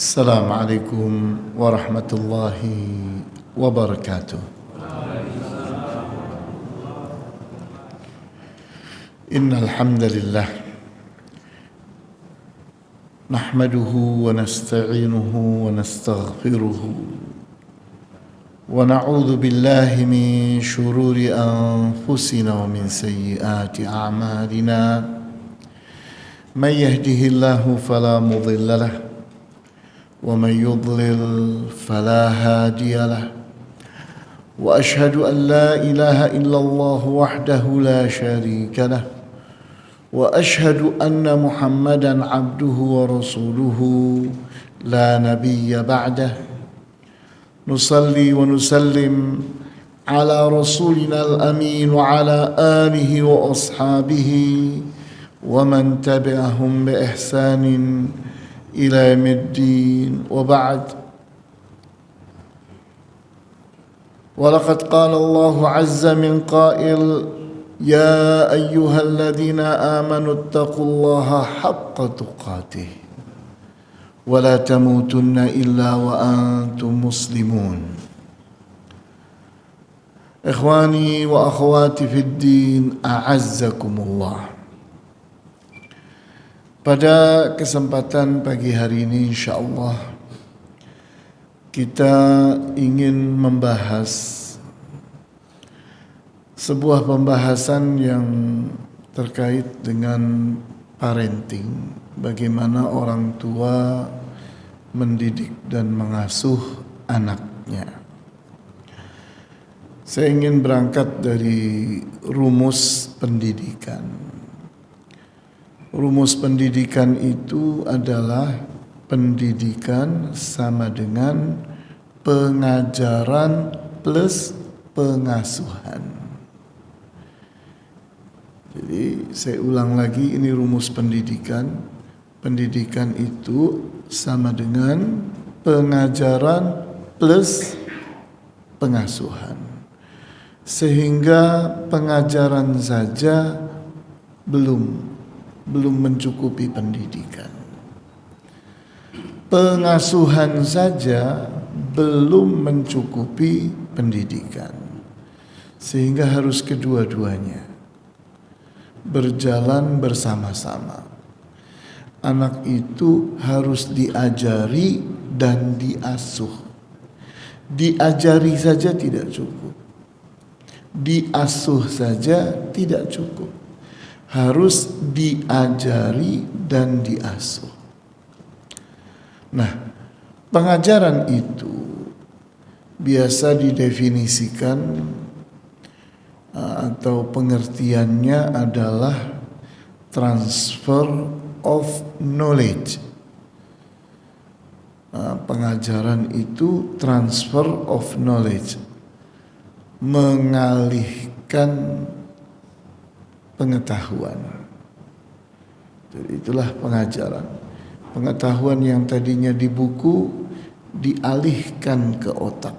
Assalamualaikum warahmatullahi wabarakatuh. Innal hamdalillah nahmaduhu wa nasta'inuhu wa nastaghfiruhu wa na'udzu billahi min shururi anfusina wa min sayyiati a'malina. Man yahdihillahu fala mudilla lahu ومن يضلل فلا هادي له وأشهد أن لا إله إلا الله وحده لا شريك له وأشهد أن محمدا عبده ورسوله لا نبي بعده نصلي ونسلم على رسولنا الأمين وعلى آله وأصحابه ومن تبعهم بإحسان إلى يوم الدين وبعد. ولقد قال الله عز من قائل يا أيها الذين آمنوا اتقوا الله حق تقاته ولا تموتن إلا وأنتم مسلمون. إخواني وأخواتي في الدين أعزكم الله. Pada kesempatan pagi hari ini insyaallah kita ingin membahas sebuah pembahasan yang terkait dengan parenting, bagaimana orang tua mendidik dan mengasuh anaknya. Saya ingin berangkat dari rumus pendidikan. Rumus pendidikan itu adalah pendidikan sama dengan pengajaran plus pengasuhan. Jadi saya ulang lagi, ini rumus pendidikan. Pendidikan itu sama dengan pengajaran plus pengasuhan. Sehingga pengajaran saja belum mencukupi pendidikan. Pengasuhan saja belum mencukupi pendidikan. Sehingga harus kedua-duanya berjalan bersama-sama. Anak itu harus diajari dan diasuh. Diajari saja tidak cukup. Diasuh saja tidak cukup. Harus diajari dan diasuh. Nah, pengajaran itu biasa didefinisikan atau pengertiannya adalah transfer of knowledge. Pengajaran itu transfer of knowledge, mengalihkan pengetahuan. Jadi itulah pengajaran. Pengetahuan yang tadinya di buku dialihkan ke otak.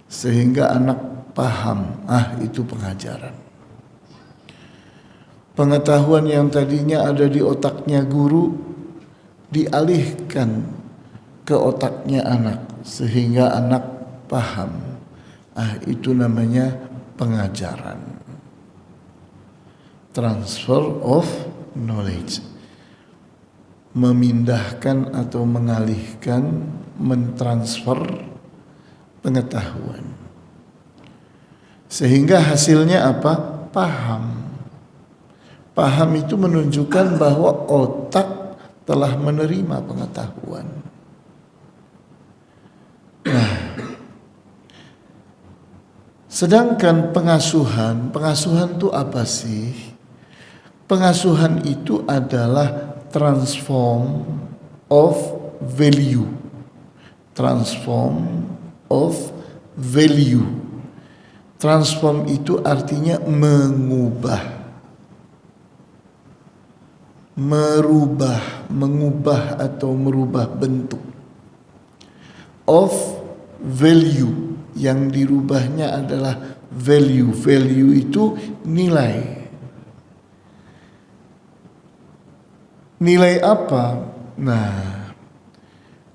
Sehingga anak paham, itu pengajaran. Pengetahuan yang tadinya ada di otaknya guru dialihkan ke otaknya anak sehingga anak paham. Itu namanya pengajaran. Transfer of knowledge, memindahkan atau mengalihkan, mentransfer pengetahuan. Sehingga hasilnya apa? Paham. Paham itu menunjukkan bahwa otak telah menerima pengetahuan. Nah, sedangkan pengasuhan itu apa sih? Pengasuhan itu adalah transform of value. Transform of value. Transform itu artinya mengubah. Mengubah atau merubah bentuk. Of value, yang dirubahnya adalah value. Value itu nilai. Nilai apa? Nah,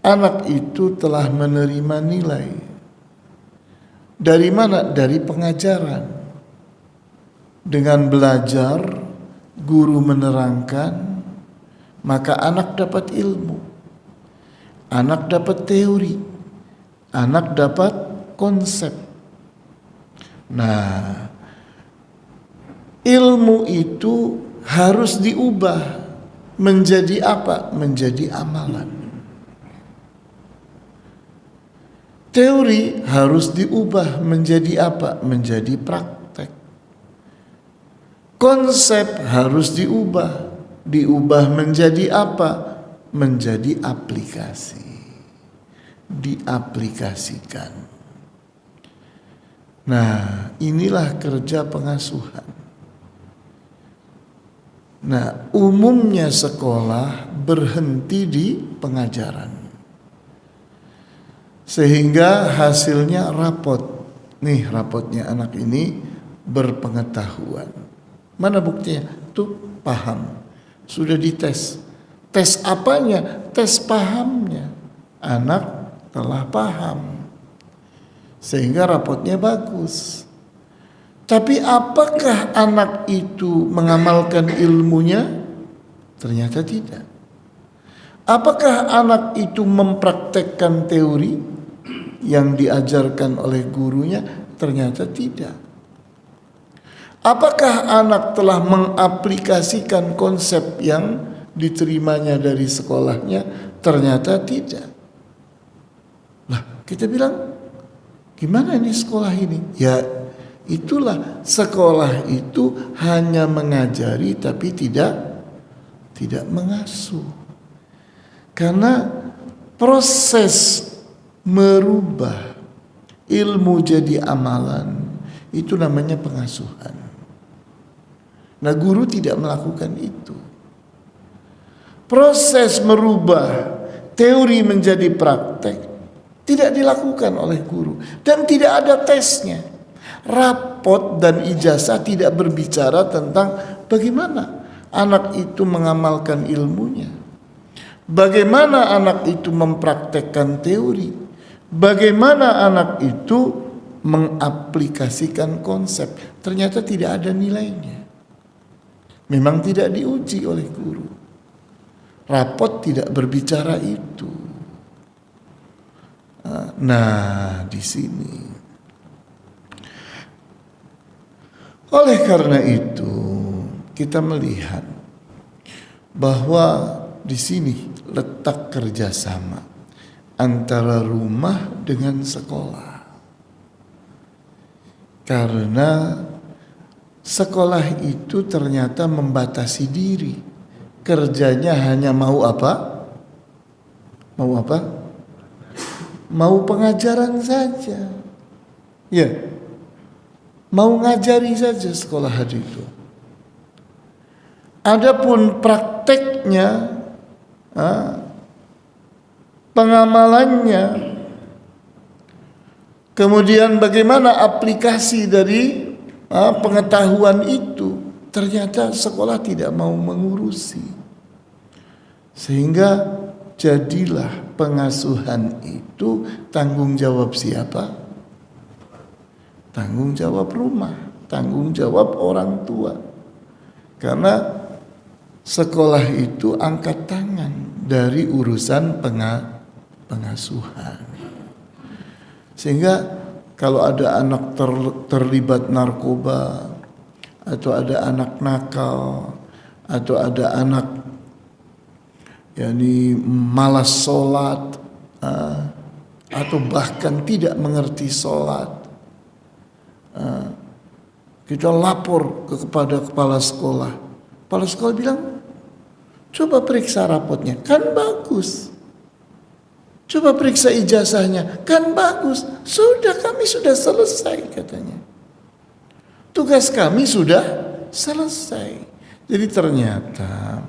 anak itu telah menerima nilai. Dari mana? Dari pengajaran. Dengan belajar, guru menerangkan, maka anak dapat ilmu, anak dapat teori, anak dapat konsep. Nah, ilmu itu harus diubah menjadi apa? Menjadi amalan. Teori harus diubah menjadi apa? Menjadi praktek. Konsep harus diubah menjadi apa? Menjadi aplikasi. Diaplikasikan. Nah, inilah kerja pengasuhan. Nah, umumnya sekolah berhenti di pengajaran. Sehingga hasilnya rapot. Nih rapotnya anak ini berpengetahuan. Mana buktinya? Tuh paham. Sudah dites. Tes apanya? Tes pahamnya. Anak telah paham. Sehingga rapotnya bagus. Tapi apakah anak itu mengamalkan ilmunya? Ternyata tidak. Apakah anak itu mempraktekkan teori yang diajarkan oleh gurunya? Ternyata tidak. Apakah anak telah mengaplikasikan konsep yang diterimanya dari sekolahnya? Ternyata tidak. Lah, kita bilang, gimana ini sekolah ini? Ya, itulah sekolah itu hanya mengajari tapi tidak mengasuh. Karena proses merubah ilmu jadi amalan itu namanya pengasuhan. Nah, guru tidak melakukan itu. Proses merubah teori menjadi praktek tidak dilakukan oleh guru dan tidak ada tesnya. Rapot dan ijazah tidak berbicara tentang bagaimana anak itu mengamalkan ilmunya, bagaimana anak itu mempraktekkan teori, bagaimana anak itu mengaplikasikan konsep. Ternyata tidak ada nilainya. Memang tidak diuji oleh guru. Rapot tidak berbicara itu. Nah, di sini. Oleh karena itu, kita melihat bahwa di sini letak kerjasama antara rumah dengan sekolah. Karena sekolah itu ternyata membatasi diri. Kerjanya hanya mau apa? Mau apa? Mau pengajaran saja. Ya. Mau ngajari saja sekolah itu. Adapun prakteknya, pengamalannya, kemudian bagaimana aplikasi dari pengetahuan itu, ternyata sekolah tidak mau mengurusi. Sehingga jadilah pengasuhan itu tanggung jawab siapa? Tanggung jawab rumah, tanggung jawab orang tua. Karena sekolah itu angkat tangan dari urusan pengasuhan. Sehingga kalau ada anak terlibat narkoba, atau ada anak nakal, atau ada anak malas sholat, atau bahkan tidak mengerti sholat, kita lapor kepada kepala sekolah. Kepala sekolah bilang, coba periksa rapotnya, kan bagus. Coba periksa ijazahnya, kan bagus. Sudah, kami sudah selesai katanya. Tugas kami sudah selesai. Jadi ternyata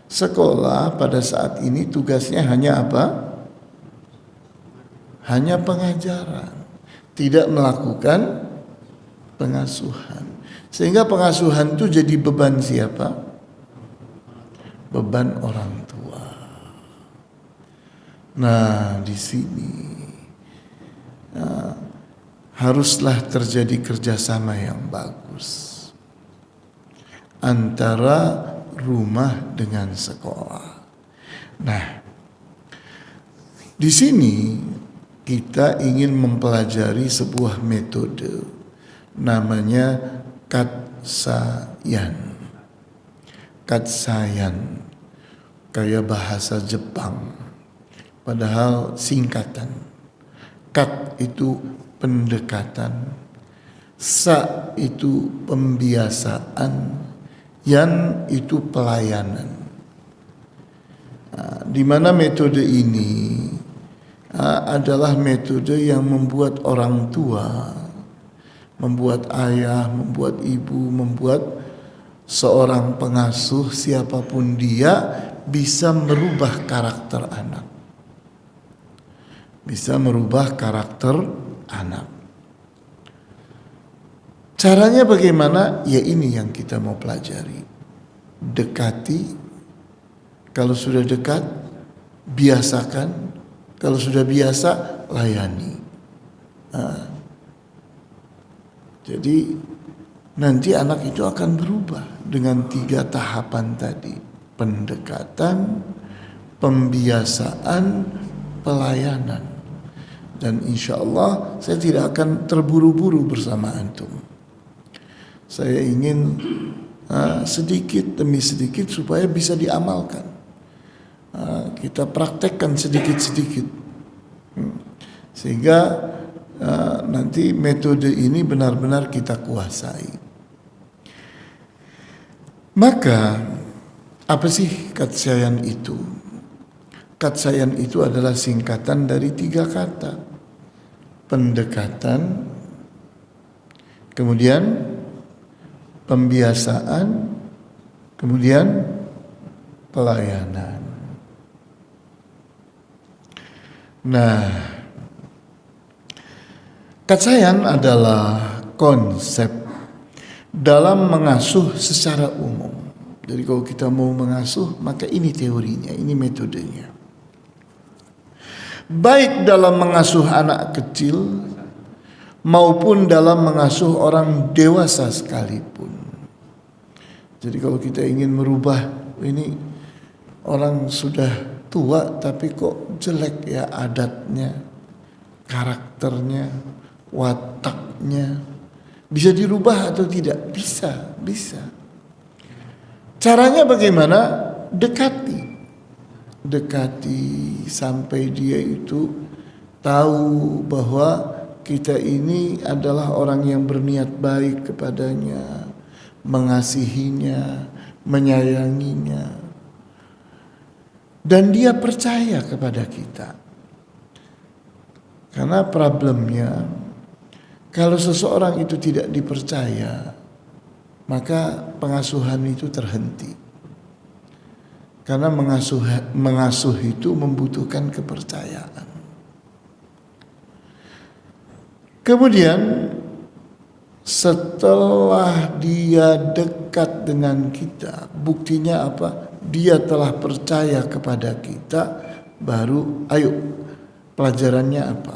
sekolah pada saat ini tugasnya hanya apa? Hanya pengajaran, tidak melakukan pengasuhan. Sehingga pengasuhan itu jadi beban siapa? Beban orang tua. Nah, di sini haruslah terjadi kerjasama yang bagus antara rumah dengan sekolah. Nah, di sini kita ingin mempelajari sebuah metode namanya Katsayan. Katsayan kayak bahasa Jepang, padahal singkatan. Kat itu pendekatan, sa itu pembiasaan, yan itu pelayanan. Di mana metode ini adalah metode yang membuat orang tua, membuat ayah, membuat ibu, membuat seorang pengasuh siapapun dia bisa merubah karakter anak. Bisa merubah karakter anak. Caranya bagaimana? Ya ini yang kita mau pelajari. Dekati. Kalau sudah dekat, biasakan. Kalau sudah biasa, layani. Jadi nanti anak itu akan berubah dengan 3 tahapan tadi. Pendekatan, pembiasaan, pelayanan. Dan insya Allah saya tidak akan terburu-buru bersama antum. Saya ingin sedikit demi sedikit supaya bisa diamalkan. Kita praktekkan sedikit-sedikit. Sehingga nanti metode ini benar-benar kita kuasai. Maka apa sih Katsayan itu? Katsayan itu adalah singkatan dari 3 kata. Pendekatan, kemudian pembiasaan, kemudian pelayanan. Nah, Katsayan adalah konsep dalam mengasuh secara umum. Jadi kalau kita mau mengasuh, maka ini teorinya, ini metodenya. Baik dalam mengasuh anak kecil maupun dalam mengasuh orang dewasa sekalipun. Jadi kalau kita ingin merubah, ini orang sudah tua tapi kok jelek ya adatnya, karakternya, wataknya, bisa dirubah atau tidak? Bisa. Caranya bagaimana? Dekati sampai dia itu tahu bahwa kita ini adalah orang yang berniat baik kepadanya, mengasihinya, menyayanginya, dan dia percaya kepada kita. Karena problemnya, kalau seseorang itu tidak dipercaya, maka pengasuhan itu terhenti. Karena mengasuh itu membutuhkan kepercayaan. Kemudian setelah dia dekat dengan kita, buktinya apa? Dia telah percaya kepada kita, baru ayo pelajarannya apa?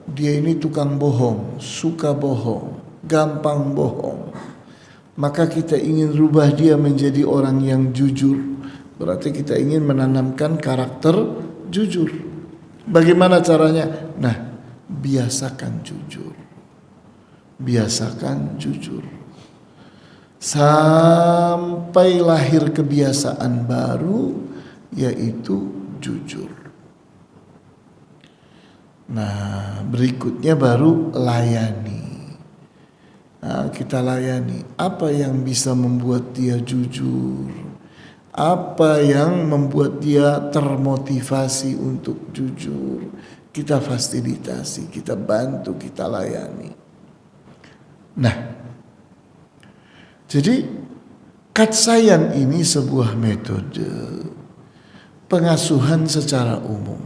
Dia ini tukang bohong, suka bohong, gampang bohong. Maka kita ingin rubah dia menjadi orang yang jujur. Berarti kita ingin menanamkan karakter jujur. Bagaimana caranya? Nah, biasakan jujur. Biasakan jujur. Sampai lahir kebiasaan baru, yaitu jujur. Nah, berikutnya baru layani. Nah, kita layani apa yang bisa membuat dia jujur, apa yang membuat dia termotivasi untuk jujur. Kita fasilitasi, kita bantu, kita layani. Nah, jadi Katsayan ini sebuah metode pengasuhan secara umum,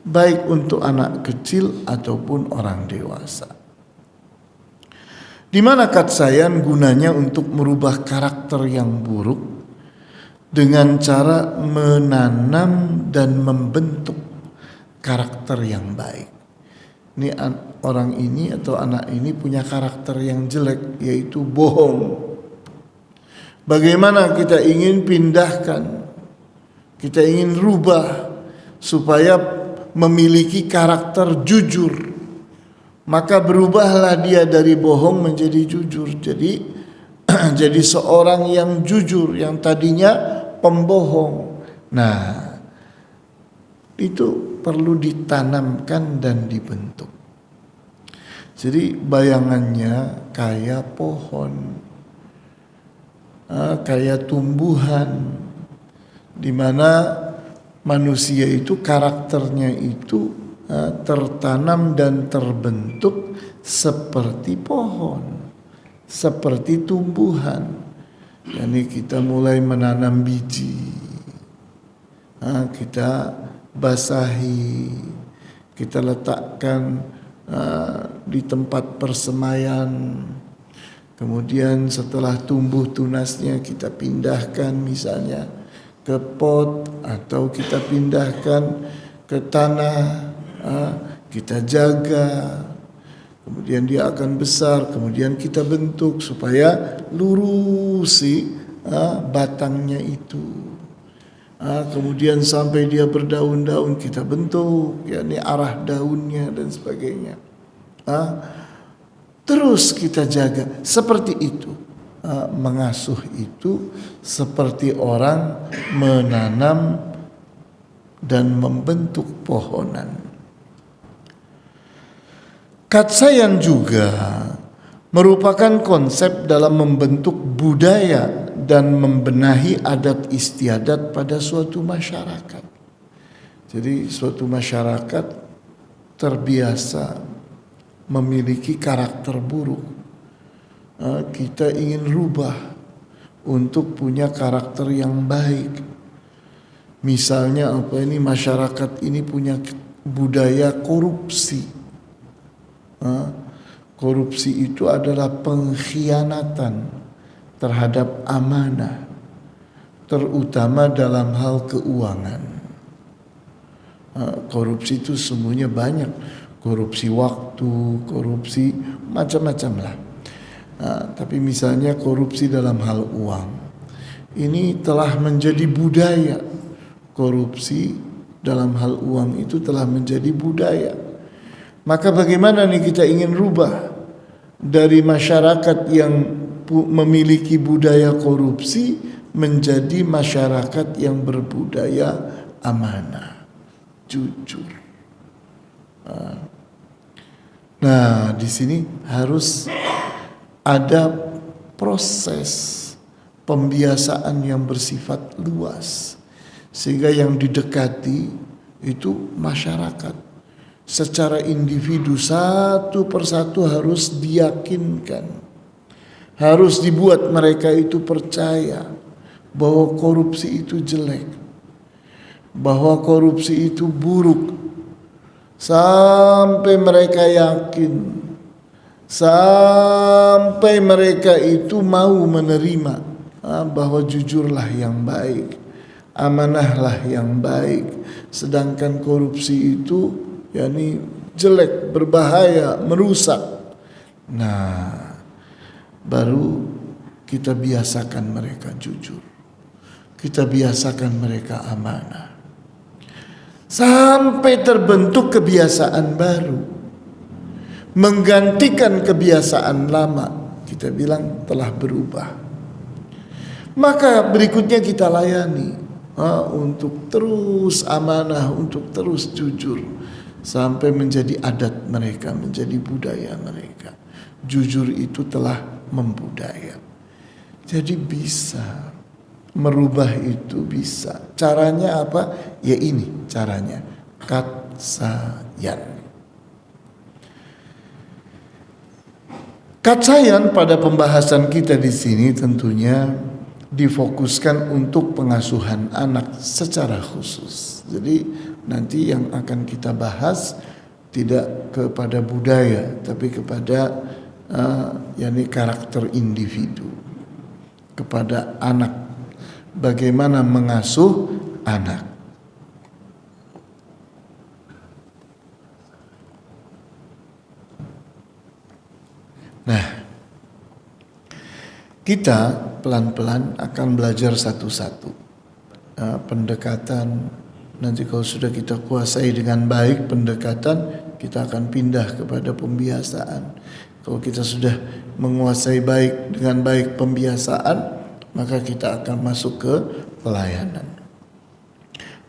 baik untuk anak kecil ataupun orang dewasa. Di mana Katsayan gunanya untuk merubah karakter yang buruk dengan cara menanam dan membentuk karakter yang baik. Ini orang ini atau anak ini punya karakter yang jelek, yaitu bohong. Bagaimana kita ingin pindahkan, kita ingin rubah supaya memiliki karakter jujur, maka berubahlah dia dari bohong menjadi jujur. Jadi jadi seorang yang jujur, yang tadinya pembohong. Nah, itu perlu ditanamkan dan dibentuk. Jadi bayangannya kayak pohon, kayak tumbuhan, di mana manusia itu karakternya itu tertanam dan terbentuk seperti pohon, seperti tumbuhan. Yani kita mulai menanam biji, kita basahi, kita letakkan di tempat persemaian. Kemudian setelah tumbuh tunasnya kita pindahkan misalnya ke pot atau kita pindahkan ke tanah, kita jaga. Kemudian dia akan besar, kemudian kita bentuk supaya lurus batangnya itu. Kemudian sampai dia berdaun-daun kita bentuk, yakni arah daunnya dan sebagainya. Terus kita jaga seperti itu. Mengasuh itu seperti orang menanam dan membentuk pohonan. Kasayang juga merupakan konsep dalam membentuk budaya dan membenahi adat istiadat pada suatu masyarakat. Jadi suatu masyarakat terbiasa memiliki karakter buruk. Kita ingin rubah untuk punya karakter yang baik. Misalnya masyarakat ini punya budaya korupsi. Korupsi itu adalah pengkhianatan terhadap amanah, terutama dalam hal keuangan. Korupsi itu semuanya banyak, korupsi waktu, korupsi macam-macam lah. Tapi misalnya korupsi dalam hal uang, ini telah menjadi budaya. Korupsi dalam hal uang itu telah menjadi budaya. Maka bagaimana nih kita ingin rubah dari masyarakat yang memiliki budaya korupsi menjadi masyarakat yang berbudaya amanah, jujur. Nah, di sini harus ada proses pembiasaan yang bersifat luas, sehingga yang didekati itu masyarakat. Secara individu satu persatu harus diyakinkan, harus dibuat mereka itu percaya bahwa korupsi itu jelek, bahwa korupsi itu buruk, sampai mereka yakin, sampai mereka itu mau menerima bahwa jujurlah yang baik, amanahlah yang baik, sedangkan korupsi itu yakni jelek, berbahaya, merusak. Nah, baru kita biasakan mereka jujur, kita biasakan mereka amanah, sampai terbentuk kebiasaan baru, menggantikan kebiasaan lama. Kita bilang telah berubah. Maka berikutnya kita layani untuk terus amanah, untuk terus jujur, sampai menjadi adat mereka, menjadi budaya mereka. Jujur itu telah membudaya. Jadi bisa merubah itu, bisa. Caranya apa? Ya ini caranya, katsayan. Katsayan pada pembahasan kita di sini tentunya difokuskan untuk pengasuhan anak secara khusus. Jadi nanti yang akan kita bahas tidak kepada budaya, tapi kepada yakni karakter individu, kepada anak, bagaimana mengasuh anak. Nah, kita pelan-pelan akan belajar satu-satu. Pendekatan, nanti kalau sudah kita kuasai dengan baik pendekatan, kita akan pindah kepada pembiasaan. Kalau kita sudah menguasai dengan baik pembiasaan, maka kita akan masuk ke pelayanan.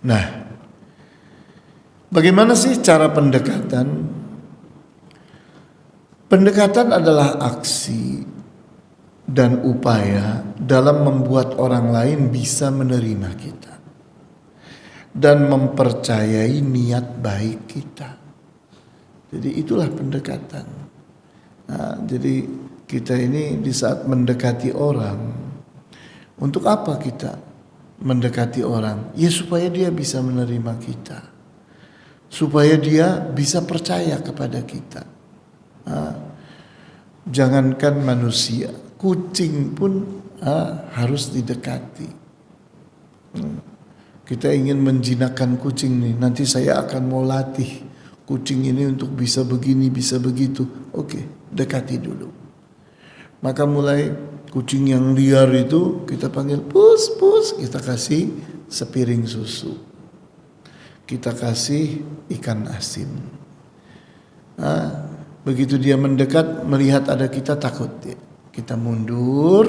Nah, bagaimana sih cara pendekatan? Pendekatan adalah aksi dan upaya dalam membuat orang lain bisa menerima kita dan mempercayai niat baik kita. Jadi itulah pendekatan. Nah, jadi kita ini di saat mendekati orang, untuk apa kita mendekati orang? Ya supaya dia bisa menerima kita, supaya dia bisa percaya kepada kita. Jangankan manusia, kucing pun harus didekati. Kita ingin menjinakkan kucing nih, nanti saya akan mau latih kucing ini untuk bisa begini, bisa begitu. Oke, dekati dulu. Maka mulai kucing yang liar itu kita panggil pus, pus, kita kasih sepiring susu, kita kasih ikan asin. Begitu dia mendekat, melihat ada kita, takut dia. Kita mundur,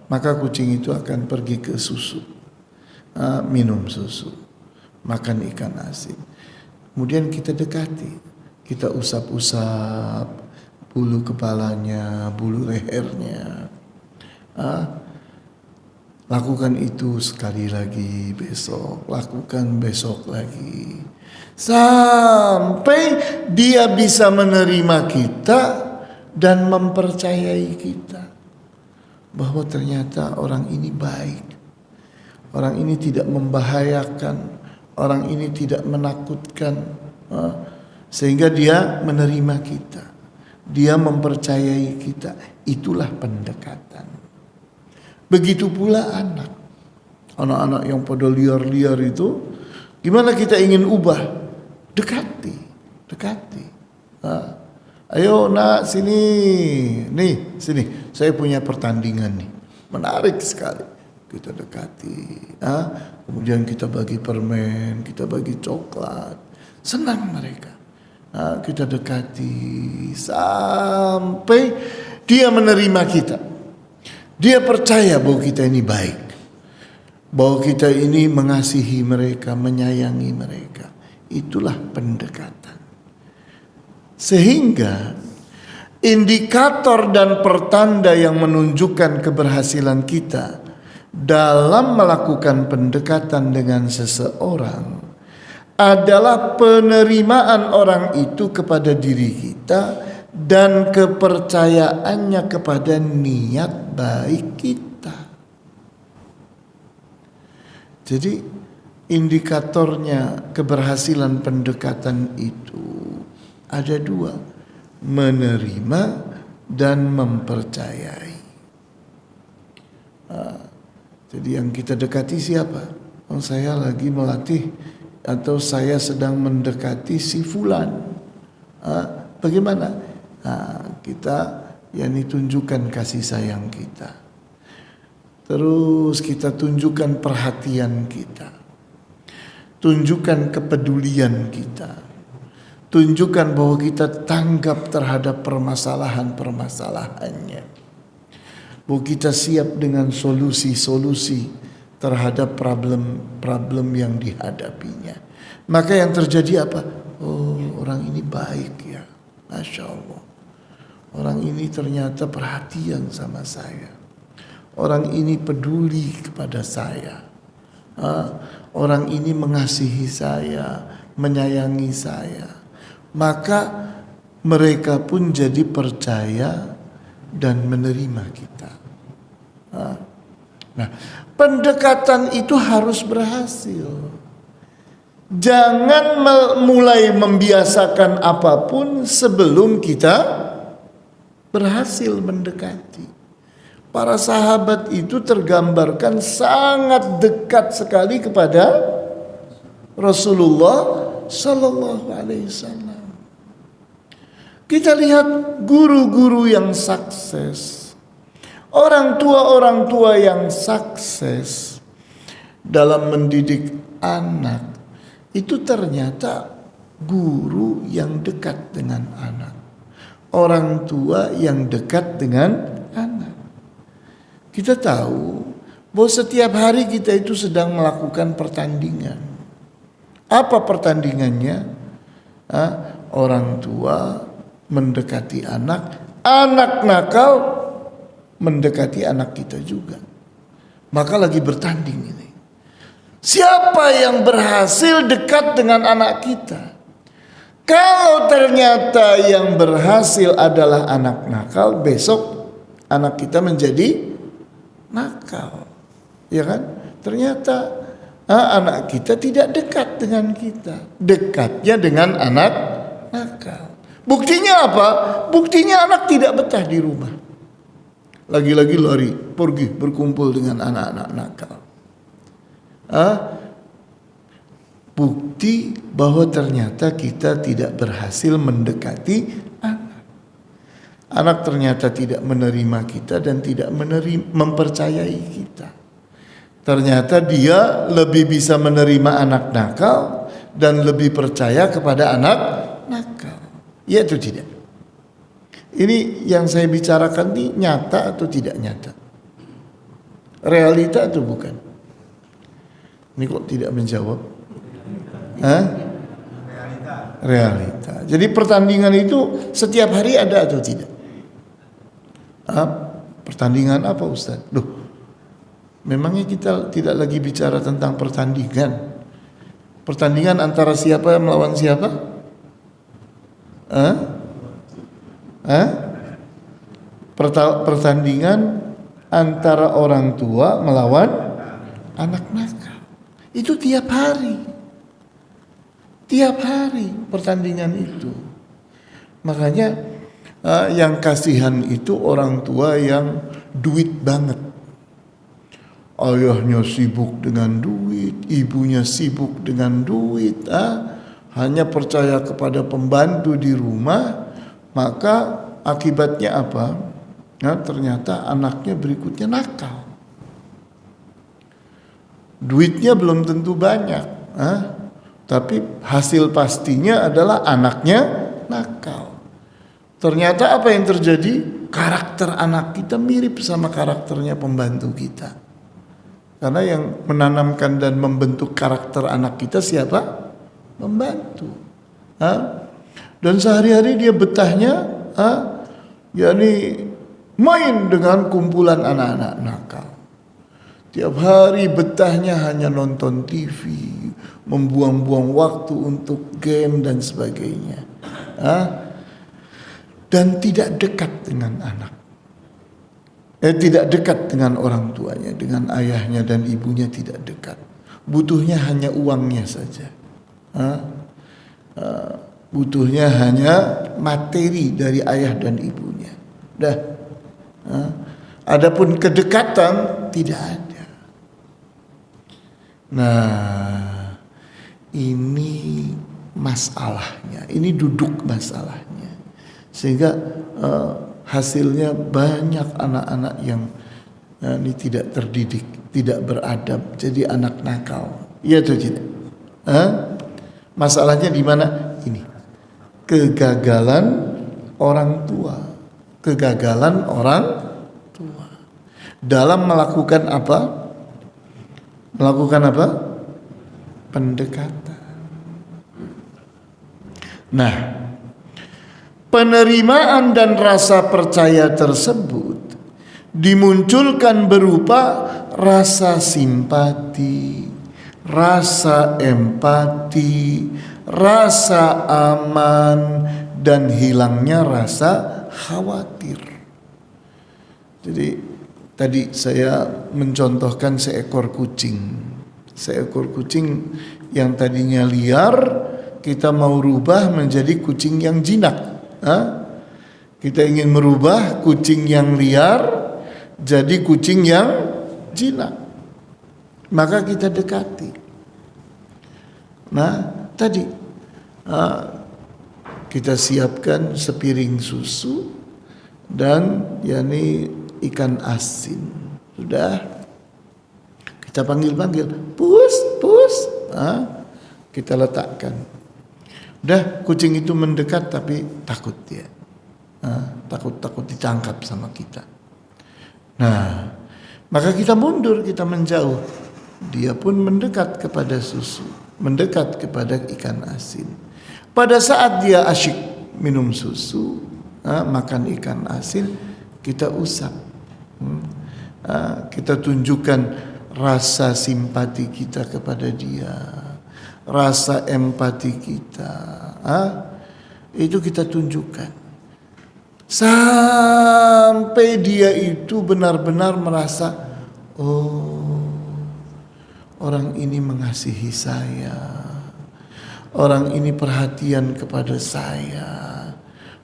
maka kucing itu akan pergi ke susu, minum susu, makan ikan asin. Kemudian kita dekati, kita usap-usap bulu kepalanya, bulu lehernya. Lakukan itu sekali lagi besok, lakukan besok lagi. Sampai dia bisa menerima kita dan mempercayai kita bahwa ternyata orang ini baik, orang ini tidak membahayakan, orang ini tidak menakutkan, sehingga dia menerima kita, dia mempercayai kita. Itulah pendekatan. Begitu pula anak-anak yang pada liar-liar itu, gimana kita ingin ubah? Dekati. Ayo nak sini, nih sini. Saya punya pertandingan nih, menarik sekali. Kita dekati. Kemudian kita bagi permen, kita bagi coklat. Senang mereka. Kita dekati sampai dia menerima kita. Dia percaya bahwa kita ini baik, bahwa kita ini mengasihi mereka, menyayangi mereka. Itulah pendekatan. Sehingga indikator dan pertanda yang menunjukkan keberhasilan kita dalam melakukan pendekatan dengan seseorang adalah penerimaan orang itu kepada diri kita dan kepercayaannya kepada niat baik kita. Jadi indikatornya keberhasilan pendekatan itu ada dua, menerima dan mempercayai. Jadi yang kita dekati siapa? Saya lagi melatih atau saya sedang mendekati si fulan. Bagaimana? Kita yang ditunjukkan kasih sayang kita. Terus kita tunjukkan perhatian kita. Tunjukkan kepedulian kita. Tunjukkan bahwa kita tanggap terhadap permasalahan-permasalahannya. Bahwa kita siap dengan solusi-solusi terhadap problem-problem yang dihadapinya. Maka yang terjadi apa? Oh, orang ini baik ya. Masya Allah. Orang ini ternyata perhatian sama saya. Orang ini peduli kepada saya. Orang ini mengasihi saya, menyayangi saya. Maka mereka pun jadi percaya dan menerima kita. Nah, pendekatan itu harus berhasil. Jangan mulai membiasakan apapun sebelum kita berhasil mendekati. para sahabat itu tergambarkan sangat dekat sekali kepada Rasulullah Sallallahu Alaihi Wasallam. Kita lihat guru-guru yang sukses, orang tua yang sukses dalam mendidik anak, itu ternyata guru yang dekat dengan anak, orang tua yang dekat dengan anak. Kita tahu bahwa setiap hari kita itu sedang melakukan pertandingan. Apa pertandingannya? Orang tua mendekati anak, anak nakal mendekati anak kita juga. Maka lagi bertanding ini. Siapa yang berhasil dekat dengan anak kita? Kalau ternyata yang berhasil adalah anak nakal, besok anak kita menjadi nakal, ya kan? Ternyata anak kita tidak dekat dengan kita, dekatnya dengan anak nakal. Buktinya apa? Buktinya anak tidak betah di rumah, lagi-lagi lari pergi berkumpul dengan anak-anak nakal. Bukti bahwa ternyata kita tidak berhasil mendekati anak. Anak ternyata tidak menerima kita dan tidak mempercayai kita. Ternyata dia lebih bisa menerima anak nakal dan lebih percaya kepada anak nakal. Ya atau tidak? Ini yang saya bicarakan ini nyata atau tidak nyata? Realita atau bukan? Ini kok tidak menjawab? Realita. Jadi pertandingan itu setiap hari ada atau tidak? Pertandingan apa Ustaz? Loh, memangnya kita tidak lagi bicara tentang pertandingan? Pertandingan antara siapa melawan siapa? Pertandingan antara orang tua melawan anak nakal. Itu tiap hari. Tiap hari pertandingan itu. Makanya yang kasihan itu orang tua yang duit banget. Ayahnya sibuk dengan duit, ibunya sibuk dengan duit, hanya percaya kepada pembantu di rumah, maka akibatnya apa? Ternyata anaknya berikutnya nakal. Duitnya belum tentu banyak, tapi hasil pastinya adalah anaknya nakal. Ternyata apa yang terjadi? Karakter anak kita mirip sama karakternya pembantu kita. Karena yang menanamkan dan membentuk karakter anak kita siapa? Pembantu. Dan sehari-hari dia betahnya, yakni main dengan kumpulan anak-anak nakal. Tiap hari betahnya hanya nonton TV, membuang-buang waktu untuk game dan sebagainya. Dan tidak dekat dengan anak. Tidak dekat dengan orang tuanya, dengan ayahnya dan ibunya tidak dekat. Butuhnya hanya uangnya saja. Butuhnya hanya materi dari ayah dan ibunya. Adapun kedekatan tidak ada. Nah, ini masalahnya, ini duduk masalahnya. Sehingga hasilnya banyak anak-anak yang ini tidak terdidik, tidak beradab, jadi anak nakal. Iya atau tidak? Masalahnya di mana? Ini kegagalan orang tua, kegagalan orang tua dalam melakukan apa? Melakukan apa? Pendekatan. Nah, penerimaan dan rasa percaya tersebut dimunculkan berupa rasa simpati, rasa empati, rasa aman, dan hilangnya rasa khawatir. Jadi tadi saya mencontohkan seekor kucing. Seekor kucing yang tadinya liar, kita mau rubah menjadi kucing yang jinak. Kita ingin merubah kucing yang liar jadi kucing yang jinak. Maka kita dekati. Nah, tadi kita siapkan sepiring susu dan ikan asin. Sudah, kita panggil-panggil, pus, pus. Kita letakkan. Udah, kucing itu mendekat tapi takut dia. Takut ditangkap sama kita. Nah, maka kita mundur, kita menjauh. Dia pun mendekat kepada susu, mendekat kepada ikan asin. Pada saat dia asyik minum susu, makan ikan asin, kita usap. Kita tunjukkan rasa simpati kita kepada dia, rasa empati kita. Itu kita tunjukkan. Sampai dia itu benar-benar merasa, oh, orang ini mengasihi saya, orang ini perhatian kepada saya,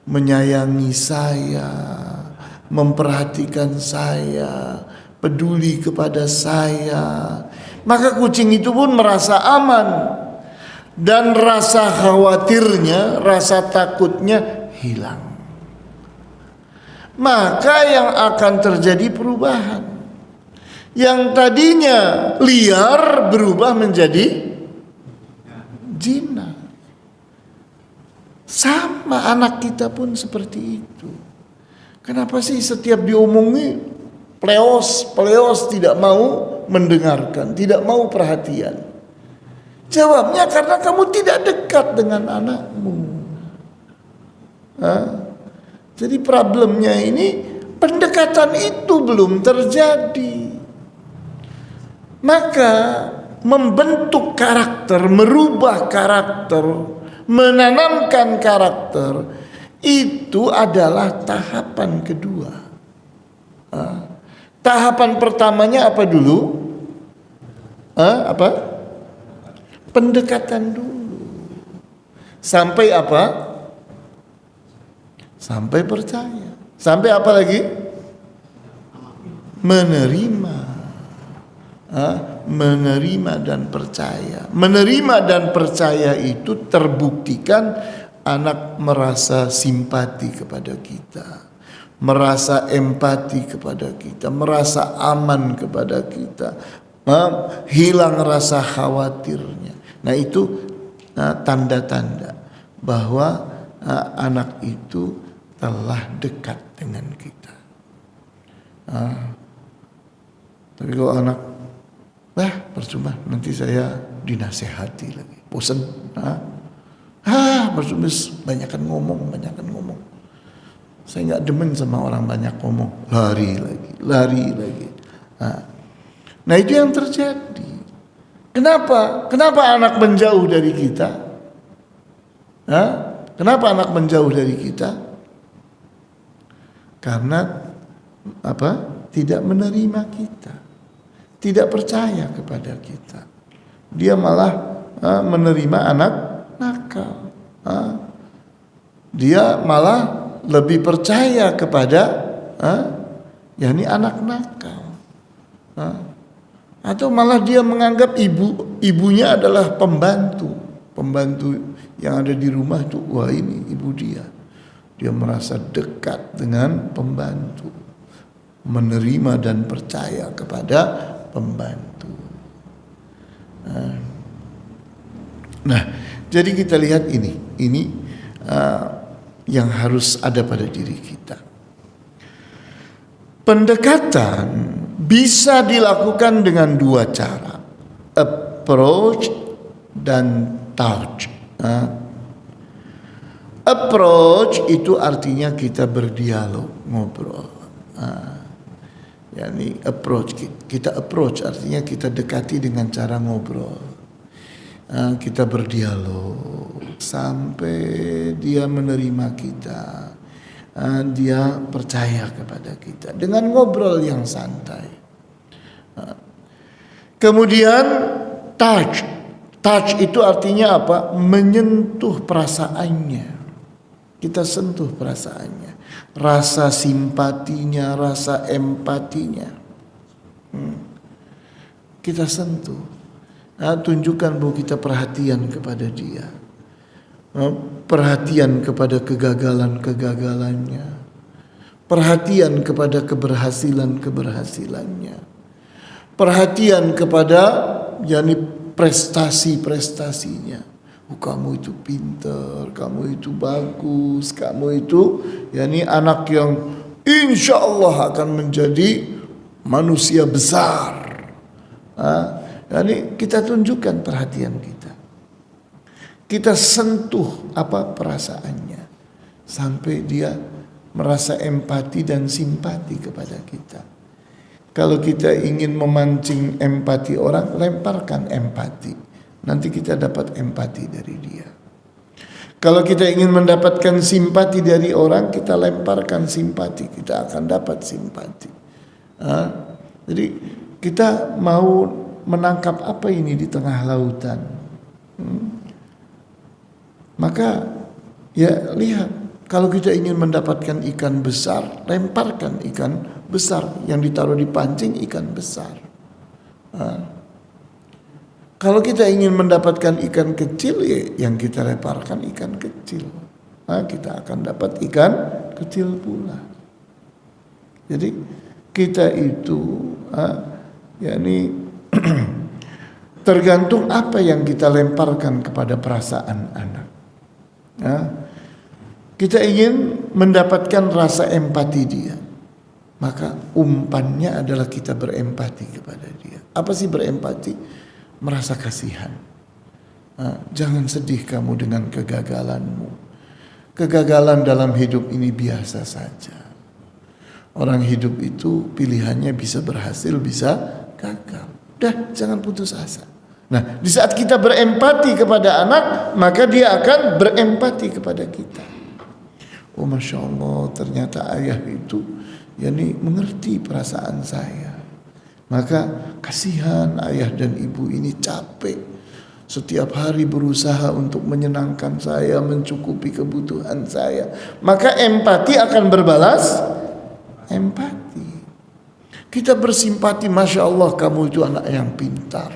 menyayangi saya, memperhatikan saya, peduli kepada saya. Maka kucing itu pun merasa aman, dan rasa khawatirnya, rasa takutnya hilang. Maka yang akan terjadi perubahan. Yang tadinya liar berubah menjadi jinak. Sama anak kita pun seperti itu. Kenapa sih setiap diomongi pleos tidak mau mendengarkan, tidak mau perhatian? Jawabnya karena kamu tidak dekat dengan anakmu. Jadi problemnya ini pendekatan itu belum terjadi. Maka membentuk karakter, merubah karakter, menanamkan karakter itu adalah tahapan kedua. Tahapan pertamanya apa dulu? Pendekatan dulu. Sampai apa? Sampai percaya. Sampai apa lagi? Menerima. Menerima dan percaya. Menerima dan percaya itu terbuktikan anak merasa simpati kepada kita, merasa empati kepada kita, merasa aman kepada kita, hilang rasa khawatirnya. Nah, itu tanda-tanda bahwa anak itu telah dekat dengan kita. Tapi kalau anak, percuma, nanti saya dinasehati lagi, bosan. Percuma, banyakan ngomong. Saya nggak demen sama orang banyak ngomong, lari lagi. Nah, itu yang terjadi. Kenapa anak menjauh dari kita? Kenapa anak menjauh dari kita? Karena tidak menerima kita, tidak percaya kepada kita. Dia malah menerima anak nakal. Dia malah lebih percaya kepada anak nakal. Atau malah dia menganggap ibunya adalah pembantu yang ada di rumah itu. Wah, ini ibu dia. Dia merasa dekat dengan pembantu, menerima dan percaya kepada pembantu. Nah, jadi kita lihat ini yang harus ada pada diri kita. Pendekatan bisa dilakukan dengan dua cara, approach dan touch. Approach itu artinya kita berdialog, ngobrol. Kita approach artinya kita dekati dengan cara ngobrol. Kita berdialog sampai dia menerima kita. Dia percaya kepada kita dengan ngobrol yang santai. Kemudian touch. Touch itu artinya apa? Menyentuh perasaannya. Kita sentuh perasaannya. rasa simpatinya, rasa empatinya. Kita sentuh, tunjukkan bahwa kita perhatian kepada dia, perhatian kepada kegagalan-kegagalannya, perhatian kepada keberhasilan-keberhasilannya, perhatian kepada prestasi-prestasinya. Kamu itu pintar, kamu itu bagus, kamu itu anak yang insya Allah akan menjadi manusia besar. Kita tunjukkan perhatian kita. Kita sentuh perasaannya sampai dia merasa empati dan simpati kepada kita. Kalau kita ingin memancing empati orang, lemparkan empati. Nanti kita dapat empati dari dia. Kalau kita ingin mendapatkan simpati dari orang, kita lemparkan simpati, kita akan dapat simpati. Jadi kita mau menangkap apa ini di tengah lautan? Maka lihat, kalau kita ingin mendapatkan ikan besar, lemparkan ikan besar yang ditaruh di pancing, ikan besar. Kalau kita ingin mendapatkan ikan kecil, yang kita lemparkan ikan kecil. Kita akan dapat ikan kecil pula. Jadi kita itu tergantung apa yang kita lemparkan kepada perasaan anak. Kita ingin mendapatkan rasa empati dia, maka umpannya adalah kita berempati kepada dia. Apa sih berempati? Merasa kasihan. Jangan sedih kamu dengan kegagalanmu. Kegagalan dalam hidup ini biasa saja. Orang hidup itu pilihannya bisa berhasil, bisa gagal. Udah, jangan putus asa. Nah, di saat kita berempati kepada anak, maka dia akan berempati kepada kita. Oh, Masya Allah, ternyata ayah itu mengerti perasaan saya. Maka kasihan ayah dan ibu ini capek. Setiap hari berusaha untuk menyenangkan saya, mencukupi kebutuhan saya. Maka empati akan berbalas empati. Kita bersimpati, Masya Allah kamu itu anak yang pintar.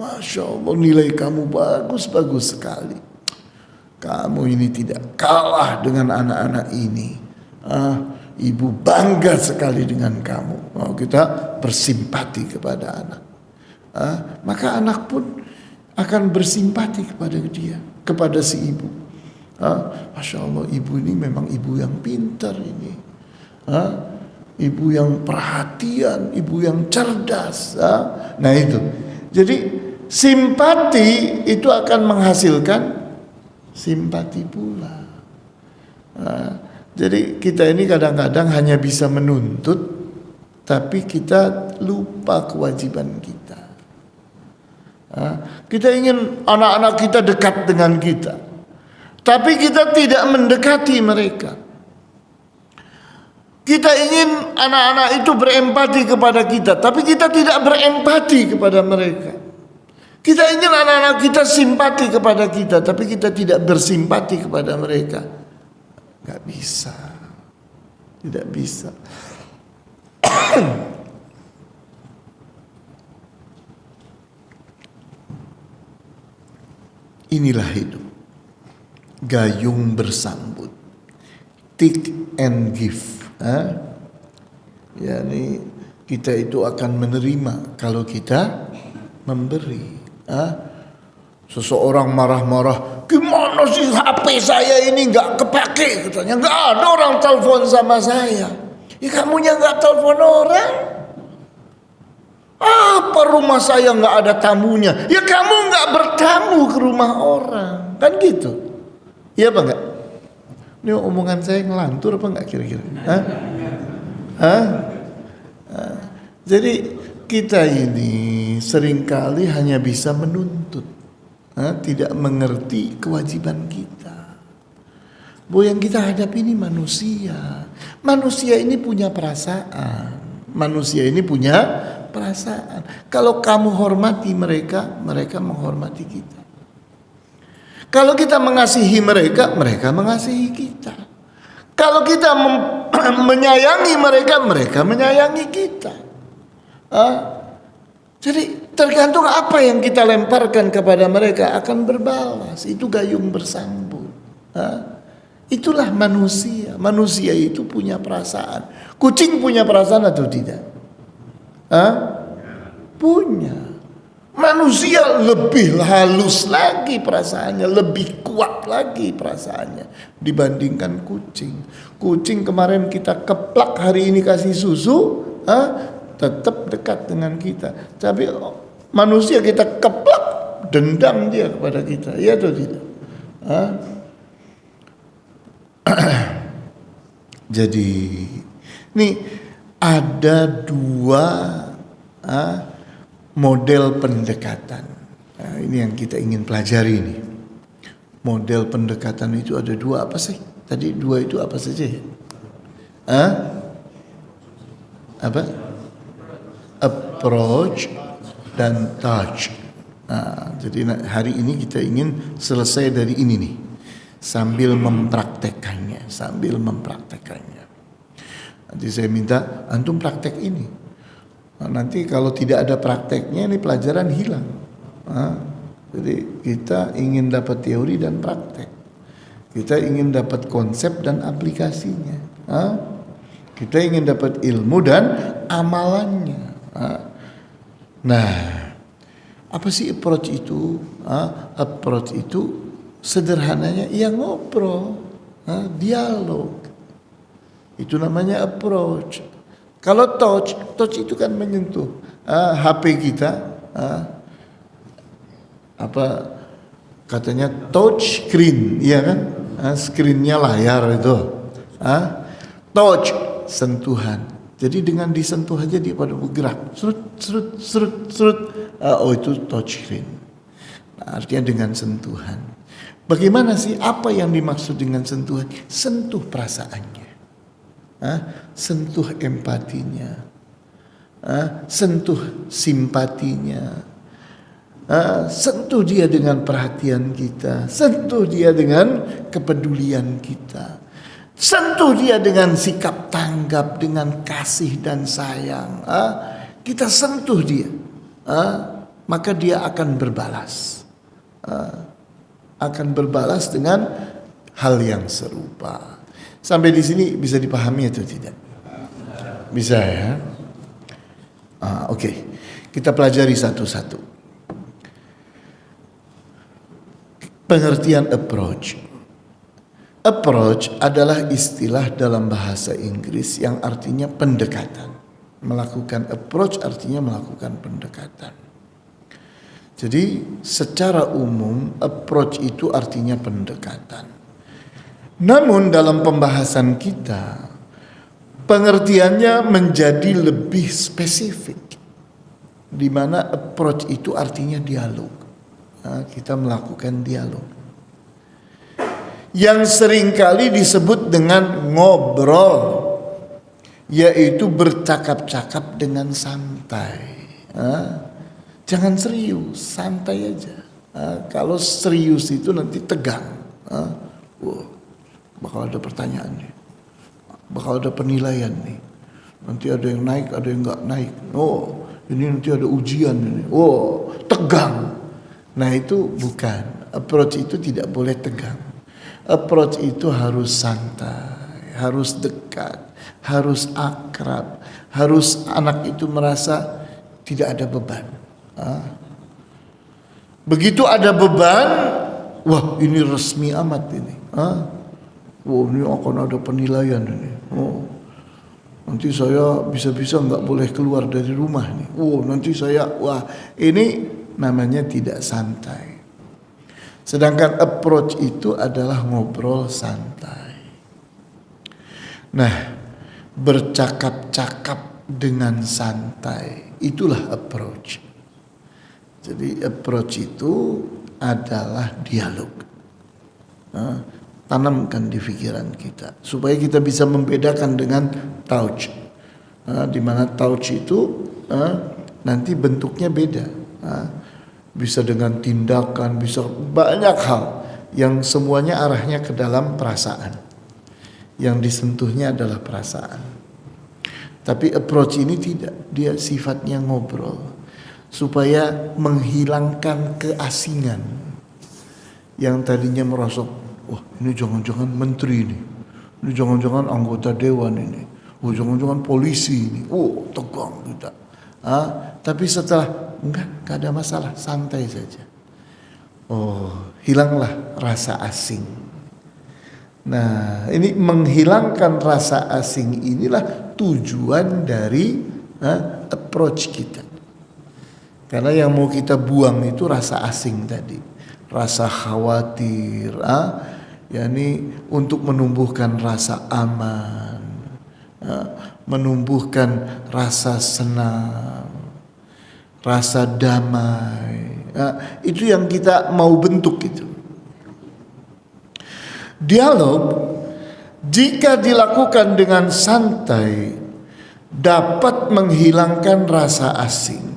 Masya Allah nilai kamu bagus-bagus sekali. Kamu ini tidak kalah dengan anak-anak ini. Ibu bangga sekali dengan kamu. Kita bersimpati kepada anak. Maka anak pun akan bersimpati kepada dia, kepada si ibu. Masya Allah, ibu ini memang ibu yang pintar ini. Ibu yang perhatian, ibu yang cerdas. Nah itu. Jadi simpati itu akan menghasilkan simpati pula. Jadi kita ini kadang-kadang hanya bisa menuntut, tapi kita lupa kewajiban kita. Kita ingin anak-anak kita dekat dengan kita, tapi kita tidak mendekati mereka. Kita ingin anak-anak itu berempati kepada kita, tapi kita tidak berempati kepada mereka. Kita ingin anak-anak kita simpati kepada kita, tapi kita tidak bersimpati kepada mereka. Gak bisa. Tidak bisa. Inilah hidup. Gayung bersambut. Take and give. Yani kita itu akan menerima kalau kita memberi. Seseorang marah-marah, gimana sih HP saya ini nggak kepake katanya, nggak ada orang telepon sama saya. Ya kamunya nggak telepon orang. Apa rumah saya nggak ada tamunya? Ya kamu nggak bertamu ke rumah orang, kan gitu? Iya apa enggak? Ini omongan saya ngelantur apa enggak kira-kira? Jadi kita ini seringkali hanya bisa menuntut, tidak mengerti kewajiban kita. Bahwa yang kita hadapi ini manusia. Manusia ini punya perasaan. Manusia ini punya perasaan. Kalau kamu hormati mereka, mereka menghormati kita. Kalau kita mengasihi mereka, mereka mengasihi kita. Kalau kita menyayangi mereka, mereka menyayangi kita. Jadi tergantung apa yang kita lemparkan kepada mereka akan berbalas. Itu gayung bersambut. Itulah manusia. Manusia itu punya perasaan. Kucing punya perasaan atau tidak? Punya. Manusia lebih halus lagi perasaannya, lebih kuat lagi perasaannya dibandingkan kucing. Kucing kemarin kita keplak, hari ini kasih susu, tetap dekat dengan kita. Tapi manusia kita keplak, dendam dia kepada kita, ya atau tidak? Jadi ini ada dua model pendekatan. Ini yang kita ingin pelajari nih. Model pendekatan itu ada dua, apa sih? Tadi dua itu apa saja ya? Apa? Approach dan touch. Jadi hari ini kita ingin selesai dari ini nih, sambil mempraktekannya. Nanti saya minta antum praktek ini. Nanti kalau tidak ada prakteknya, ini pelajaran hilang. Jadi kita ingin dapat teori dan praktek. Kita ingin dapat konsep dan aplikasinya. Kita ingin dapat ilmu dan amalannya. Nah, apa sih approach itu? Approach itu sederhananya ya ngobrol, dialog. Itu namanya approach. Kalau touch itu kan menyentuh HP kita, apa katanya touch screen, iya kan? Screennya layar itu. Touch sentuhan. Jadi dengan disentuh aja dia pada bergerak. Serut. Oh itu touch screen. Nah, artinya dengan sentuhan. Bagaimana sih, apa yang dimaksud dengan sentuhan? Sentuh perasaannya. Sentuh empatinya. Sentuh simpatinya. Sentuh dia dengan perhatian kita. Sentuh dia dengan kepedulian kita. Sentuh dia dengan sikap tanggap, dengan kasih dan sayang. Kita sentuh dia, maka dia akan berbalas. Akan berbalas dengan hal yang serupa. Sampai di sini bisa dipahami atau tidak? Bisa ya? Oke. Kita pelajari satu-satu. Pengertian approach. Approach adalah istilah dalam bahasa Inggris yang artinya pendekatan. Melakukan approach artinya melakukan pendekatan. Jadi secara umum approach itu artinya pendekatan. Namun dalam pembahasan kita pengertiannya menjadi lebih spesifik, di mana approach itu artinya dialog. Kita melakukan dialog yang seringkali disebut dengan ngobrol, yaitu bercakap-cakap dengan santai. Jangan serius, santai aja. Kalau serius itu nanti tegang. Bakal ada pertanyaan nih, bakal ada penilaian nih. Nanti ada yang naik, ada yang nggak naik. Ini nanti ada ujian ini. Tegang. Nah itu bukan. Approach itu tidak boleh tegang. Approach itu harus santai, harus dekat, harus akrab, harus anak itu merasa tidak ada beban. Begitu ada beban, wah ini resmi amat ini. Ini akan ada penilaian ini. Nanti saya bisa-bisa nggak boleh keluar dari rumah nih. Nanti saya, ini namanya tidak santai. Sedangkan approach itu adalah ngobrol santai. Nah, bercakap-cakap dengan santai, itulah approach. Jadi approach itu adalah dialog. Tanamkan di pikiran kita supaya kita bisa membedakan dengan touch. Di mana touch itu nanti bentuknya beda. Bisa dengan tindakan, bisa banyak hal yang semuanya arahnya ke dalam perasaan. Yang disentuhnya adalah perasaan. Tapi approach ini tidak, dia sifatnya ngobrol supaya menghilangkan keasingan yang tadinya merasa, wah ini jangan-jangan menteri ini jangan-jangan anggota dewan ini, oh jangan-jangan polisi ini, oh tegang kita. Tapi setelah enggak ada masalah, santai saja. Oh hilanglah rasa asing. Nah ini menghilangkan rasa asing inilah tujuan dari approach kita. Karena yang mau kita buang itu rasa asing tadi, rasa khawatir, yakni untuk menumbuhkan rasa aman, menumbuhkan rasa senang, rasa damai. Itu yang kita mau bentuk itu. Dialog jika dilakukan dengan santai dapat menghilangkan rasa asing,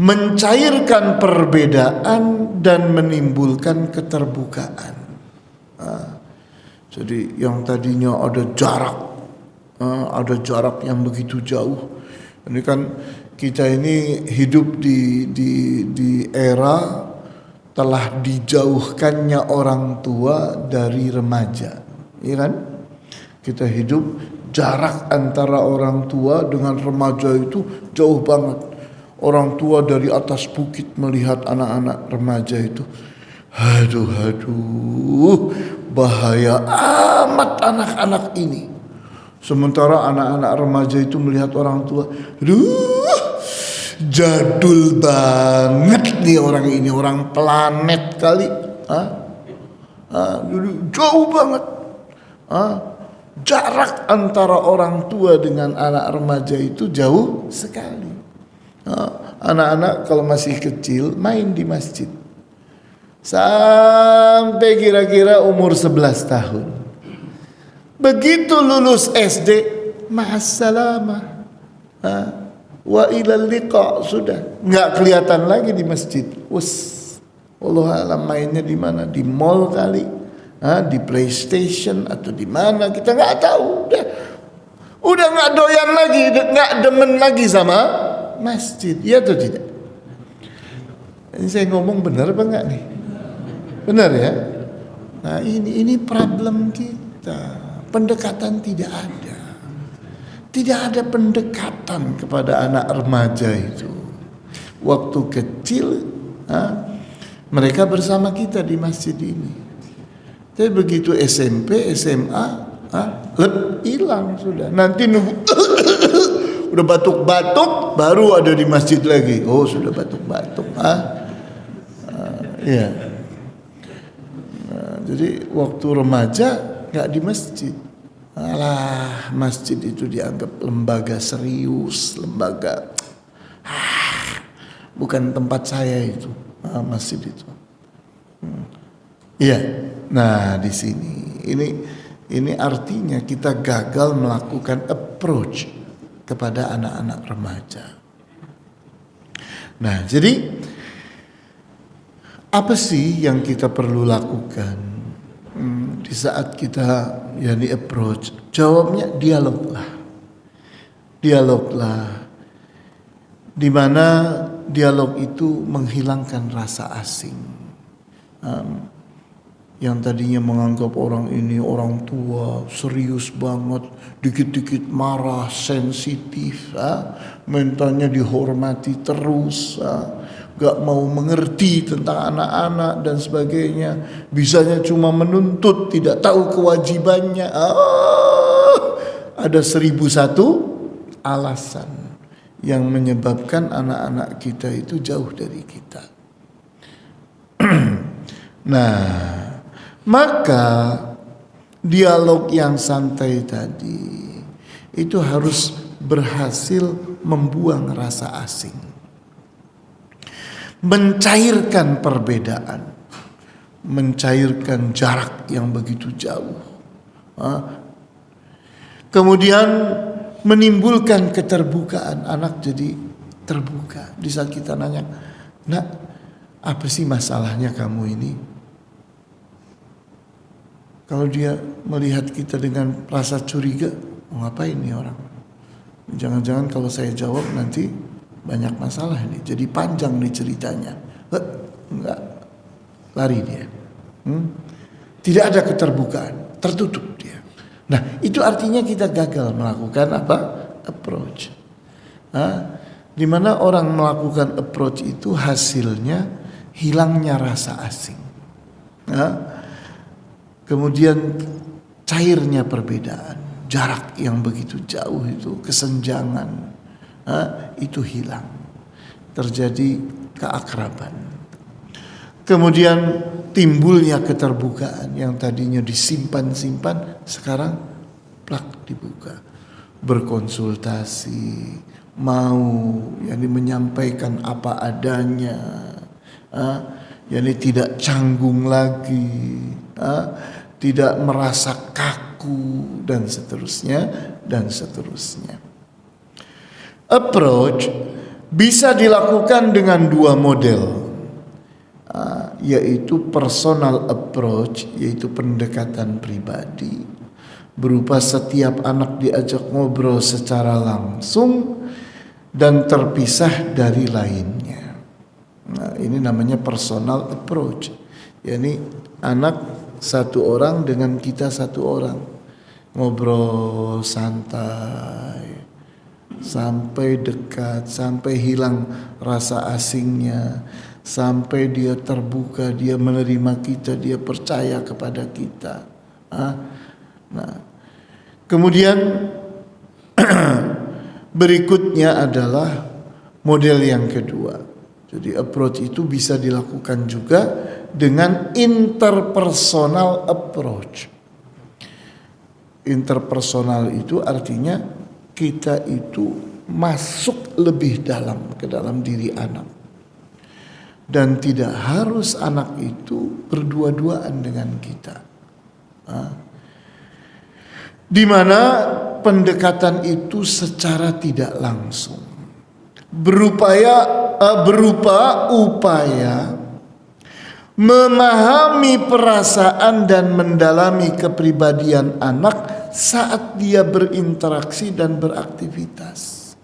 mencairkan perbedaan dan menimbulkan keterbukaan. Jadi yang tadinya ada jarak yang begitu jauh. Ini kan kita ini hidup di era telah dijauhkannya orang tua dari remaja, ya kan? Kita hidup jarak antara orang tua dengan remaja itu jauh banget. Orang tua dari atas bukit melihat anak-anak remaja itu, aduh, bahaya amat anak-anak ini. Sementara anak-anak remaja itu melihat orang tua, jadul banget nih orang ini, orang planet kali, jauh banget. Jarak antara orang tua dengan anak remaja itu jauh sekali. Anak-anak kalau masih kecil main di masjid sampai kira-kira umur 11 tahun. Begitu lulus SD, ma'assalamah, wa ilal liqa, sudah nggak kelihatan lagi di masjid. Allah alam mainnya di mana, di mall kali, di PlayStation atau di mana kita nggak tahu. Udah nggak doyan lagi, nggak demen lagi sama masjid, ya atau tidak? Ini saya ngomong benar apa enggak nih? Benar ya? Nah ini problem kita. Pendekatan tidak ada. Tidak ada pendekatan kepada anak remaja itu. Waktu kecil mereka bersama kita di masjid ini. Tapi begitu SMP, SMA, hilang sudah. Nanti nunggu udah batuk-batuk baru ada di masjid lagi. Oh sudah batuk-batuk. Ya. Jadi waktu remaja nggak di masjid. Alah, masjid itu dianggap lembaga serius, lembaga bukan tempat saya itu, masjid itu. Iya. Nah di sini ini artinya kita gagal melakukan approach kepada anak-anak remaja. Nah, jadi apa sih yang kita perlu lakukan di saat kita approach? Jawabnya dialoglah. Di mana dialog itu menghilangkan rasa asing. Yang tadinya menganggap orang ini orang tua, serius banget, dikit-dikit marah, sensitif, mintanya dihormati terus, gak mau mengerti tentang anak-anak dan sebagainya, bisanya cuma menuntut, tidak tahu kewajibannya. Ada 1001 alasan yang menyebabkan anak-anak kita itu jauh dari kita. Nah, maka dialog yang santai tadi itu harus berhasil membuang rasa asing, mencairkan perbedaan, mencairkan jarak yang begitu jauh, kemudian menimbulkan keterbukaan. Anak jadi terbuka di saat kita nanya, nak, apa sih masalahnya kamu ini? Kalau dia melihat kita dengan rasa curiga, mau ngapain nih orang? Jangan-jangan kalau saya jawab nanti banyak masalah ini, jadi panjang nih ceritanya. Enggak, lari dia. Tidak ada keterbukaan, tertutup dia. Nah, itu artinya kita gagal melakukan apa? Approach. Di mana orang melakukan approach itu hasilnya hilangnya rasa asing. Kemudian cairnya perbedaan, jarak yang begitu jauh itu, kesenjangan, itu hilang. Terjadi keakraban. Kemudian timbulnya keterbukaan yang tadinya disimpan-simpan, sekarang plak dibuka. Berkonsultasi, mau menyampaikan apa adanya, tidak canggung lagi, tidak merasa kaku dan seterusnya dan seterusnya. Approach bisa dilakukan dengan dua model, yaitu personal approach, yaitu pendekatan pribadi, berupa setiap anak diajak ngobrol secara langsung dan terpisah dari lainnya. Nah, ini namanya personal approach. Yani anak satu orang dengan kita satu orang, ngobrol santai sampai dekat, sampai hilang rasa asingnya, sampai dia terbuka, dia menerima kita, dia percaya kepada kita. Nah, kemudian berikutnya adalah model yang kedua. Jadi approach itu bisa dilakukan juga dengan interpersonal approach. Interpersonal itu artinya kita itu masuk lebih dalam ke dalam diri anak. Dan tidak harus anak itu berdua-duaan dengan kita. Di mana pendekatan itu secara tidak langsung berupa upaya memahami perasaan dan mendalami kepribadian anak saat dia berinteraksi dan beraktivitas.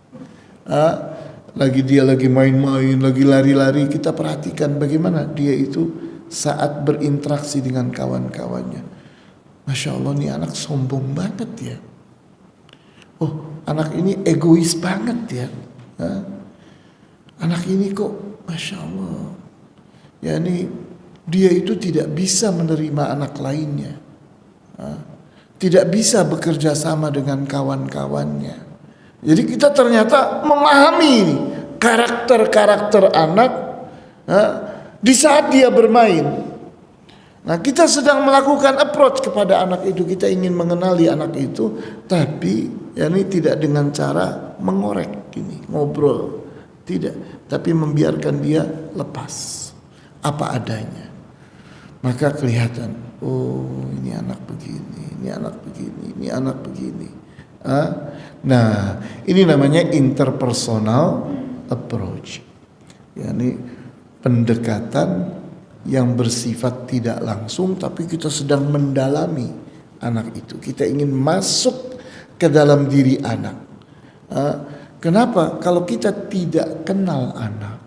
Dia lagi main-main, lagi lari-lari, kita perhatikan bagaimana dia itu saat berinteraksi dengan kawan-kawannya. Masya Allah, nih anak sombong banget ya. Oh, anak ini egois banget ya. Anak ini kok Masya Allah, dia itu tidak bisa menerima anak lainnya, tidak bisa bekerja sama dengan kawan-kawannya. Jadi kita ternyata memahami ini karakter-karakter anak di saat dia bermain. Nah, kita sedang melakukan approach kepada anak itu. Kita ingin mengenali anak itu, tapi tidak dengan cara mengorek gini, ngobrol. Tidak, tapi membiarkan dia lepas apa adanya. Maka kelihatan, oh ini anak begini, ini anak begini, ini anak begini. Nah, ini namanya interpersonal approach. Pendekatan yang bersifat tidak langsung, tapi kita sedang mendalami anak itu. Kita ingin masuk ke dalam diri anak. Kenapa? Kalau kita tidak kenal anak,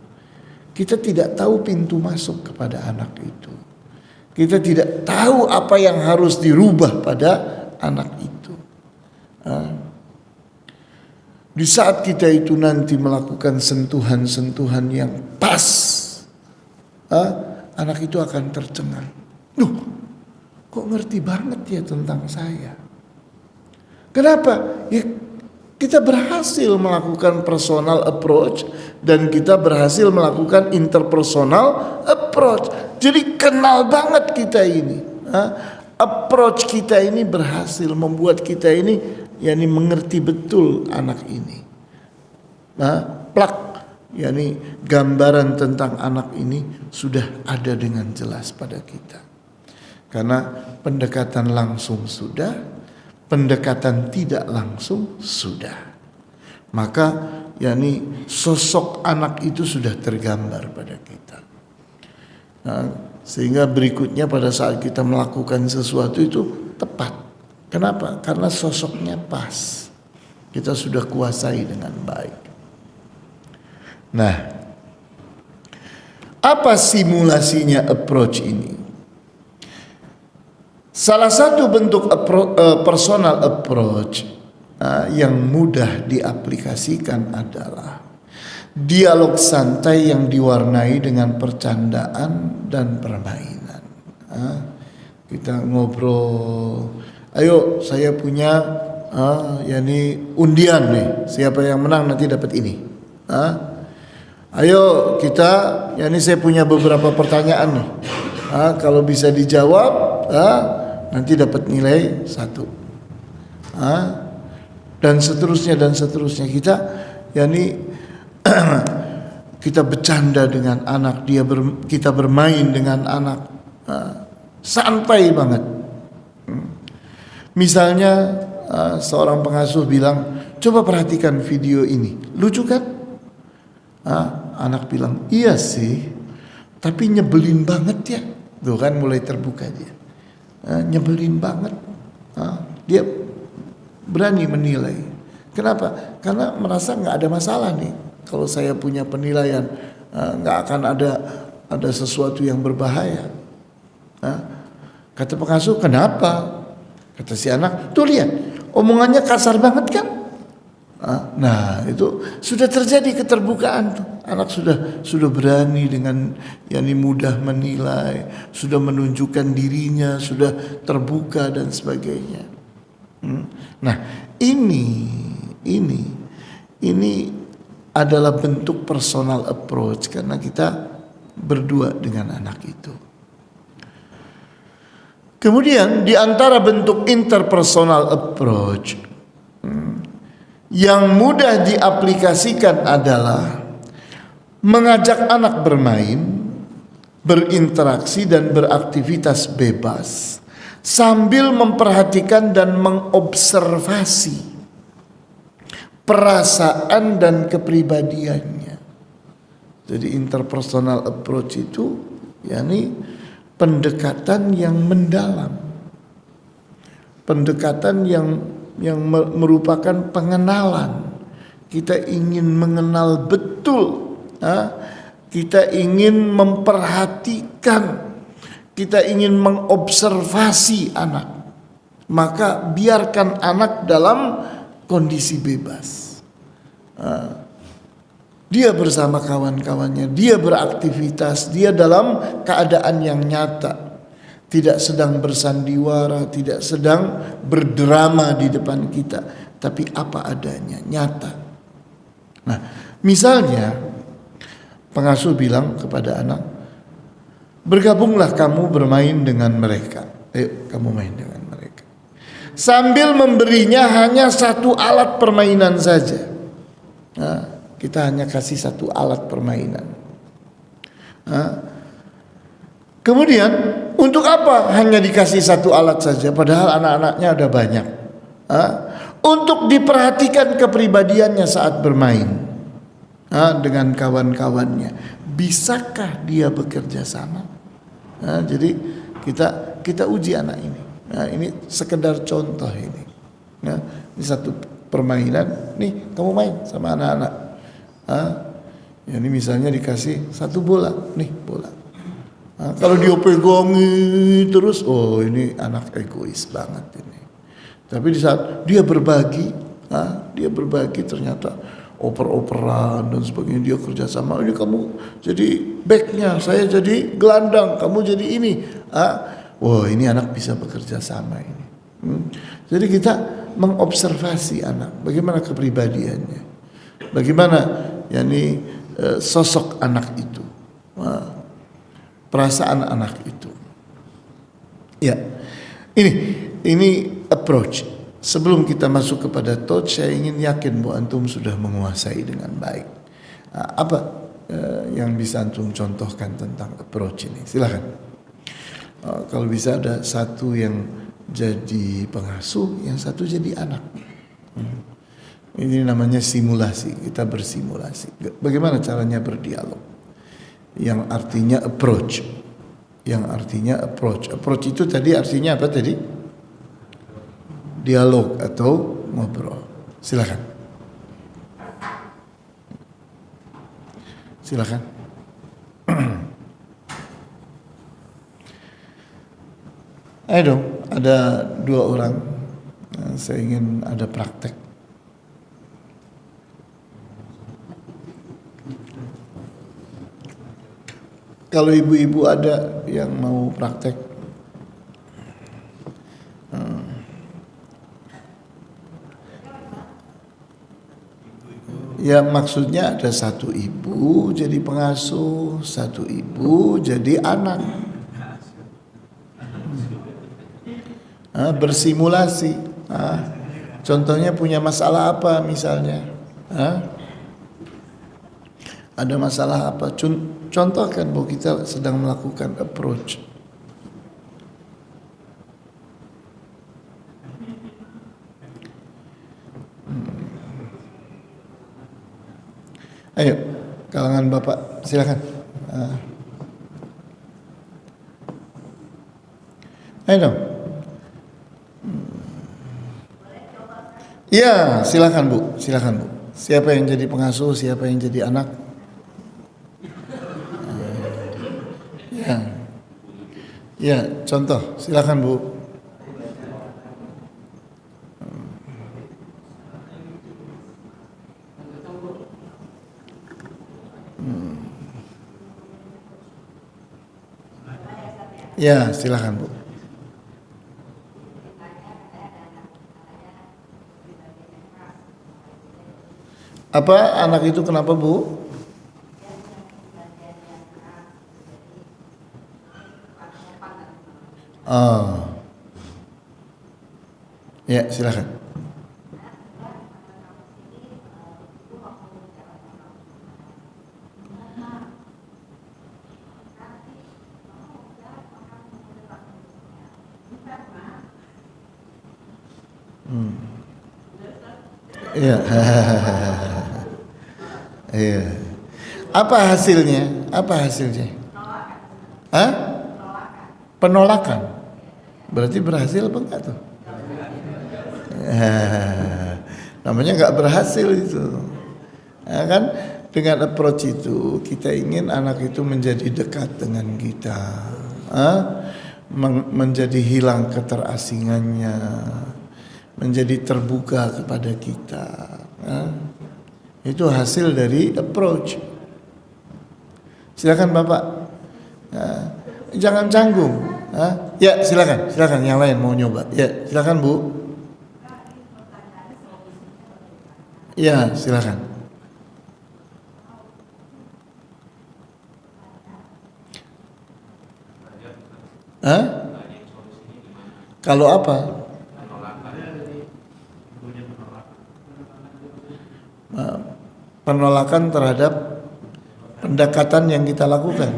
kita tidak tahu pintu masuk kepada anak itu. Kita tidak tahu apa yang harus dirubah pada anak itu. Di saat kita itu nanti melakukan sentuhan-sentuhan yang pas, anak itu akan tercengang. Duh, kok ngerti banget ya tentang saya. Kenapa? Ya, kita berhasil melakukan personal approach dan kita berhasil melakukan interpersonal approach. Jadi kenal banget kita ini. Approach kita ini berhasil membuat kita ini mengerti betul anak ini. Plak, gambaran tentang anak ini sudah ada dengan jelas pada kita. Karena pendekatan langsung sudah, pendekatan tidak langsung sudah. Maka sosok anak itu sudah tergambar pada kita. Sehingga berikutnya pada saat kita melakukan sesuatu itu tepat. Kenapa? Karena sosoknya pas. Kita sudah kuasai dengan baik. Nah, apa simulasinya approach ini? Salah satu bentuk personal approach yang mudah diaplikasikan adalah dialog santai yang diwarnai dengan percandaan dan permainan. Kita ngobrol, ayo saya punya yakni undian nih, siapa yang menang nanti dapat ini. Ayo kita, yakni saya punya beberapa pertanyaan nih. Kalau bisa dijawab, nanti dapat nilai 1. Dan seterusnya dan seterusnya. Kita yakni kita bercanda dengan anak, kita bermain dengan anak, santai banget. Misalnya seorang pengasuh bilang, coba perhatikan video ini, lucu kan? Anak bilang, iya sih, tapi nyebelin banget ya. Tuh kan mulai terbuka dia. Nyebelin banget. Dia berani menilai. Kenapa? Karena merasa nggak ada masalah nih. Kalau saya punya penilaian, nggak akan ada sesuatu yang berbahaya. Kata pengasuh, kenapa? Kata si anak, tuh lihat, omongannya kasar banget kan? Nah itu sudah terjadi keterbukaan tuh. Anak sudah berani dengan yakni mudah menilai, sudah menunjukkan dirinya, sudah terbuka dan sebagainya. Nah ini adalah bentuk personal approach karena kita berdua dengan anak itu. Kemudian di antara bentuk interpersonal approach yang mudah diaplikasikan adalah mengajak anak bermain, berinteraksi dan beraktivitas bebas sambil memperhatikan dan mengobservasi perasaan dan kepribadiannya. Jadi interpersonal approach itu yakni pendekatan yang mendalam, pendekatan yang merupakan pengenalan. Kita ingin mengenal betul, kita ingin memperhatikan, kita ingin mengobservasi anak. Maka biarkan anak dalam kondisi bebas. Dia bersama kawan-kawannya, dia beraktivitas, dia dalam keadaan yang nyata. Tidak sedang bersandiwara, tidak sedang berdrama di depan kita, tapi apa adanya, nyata. Nah, misalnya pengasuh bilang kepada anak, bergabunglah kamu bermain dengan mereka. Ayo kamu main dengan mereka. Sambil memberinya hanya satu alat permainan saja. Kita hanya kasih satu alat permainan. Kemudian untuk apa hanya dikasih satu alat saja padahal anak-anaknya ada banyak? Untuk diperhatikan kepribadiannya saat bermain dengan kawan-kawannya. Bisakah dia bekerja sama? Jadi kita uji anak ini. Ini sekedar contoh ini. Ini satu permainan. Nih kamu main sama anak-anak. Ini misalnya dikasih satu bola. Nih bola. Kalau dia pegangi terus, oh ini anak egois banget ini. Tapi di saat dia berbagi ternyata oper-operan dan sebagainya, dia kerjasama. Ini kamu jadi backnya, saya jadi gelandang, kamu jadi ini. Wah ini anak bisa bekerja sama ini. Jadi kita mengobservasi anak, bagaimana kepribadiannya, bagaimana yakni sosok anak itu. Perasaan anak itu. Ya, ini approach. Sebelum kita masuk kepada touch, saya ingin yakin bahwa antum sudah menguasai dengan baik. Apa yang bisa antum contohkan tentang approach ini? Silakan. Kalau bisa ada satu yang jadi pengasuh, yang satu jadi anak. Ini namanya simulasi. Kita bersimulasi. Bagaimana caranya berdialog? Yang artinya approach. yang artinya approach. Approach itu tadi artinya apa tadi? Dialog atau ngobrol. Silakan. Silakan. Ayo dong, ada 2 orang. Saya ingin ada praktek. Kalau ibu-ibu ada yang mau praktek, ya maksudnya ada 1 ibu jadi pengasuh, 1 ibu jadi anak. Bersimulasi. Contohnya punya masalah apa misalnya? Ada masalah apa? Contohkan bahwa kita sedang melakukan approach. Ayo, kalangan Bapak, silakan. Ayo dong. Iya, silakan Bu, silakan Bu. Siapa yang jadi pengasuh, siapa yang jadi anak? Ya, ya, contoh, silakan Bu. Ya, silakan Bu. Apa anak itu kenapa Bu? Oh. Ya, silakan. Iya. Iya. Apa hasilnya? Apa hasilnya? Hah? Penolakan. Berarti berhasil apa enggak tuh? Namanya enggak berhasil itu. Ya kan? Dengan approach itu kita ingin anak itu menjadi dekat dengan kita. Menjadi hilang keterasingannya, menjadi terbuka kepada kita. Itu hasil dari approach. Silakan Bapak. Jangan canggung. Ya, silakan, silakan yang lain mau nyoba. Ya, silakan Bu. Ya, silakan. Kalau apa? Penolakan terhadap pendekatan yang kita lakukan.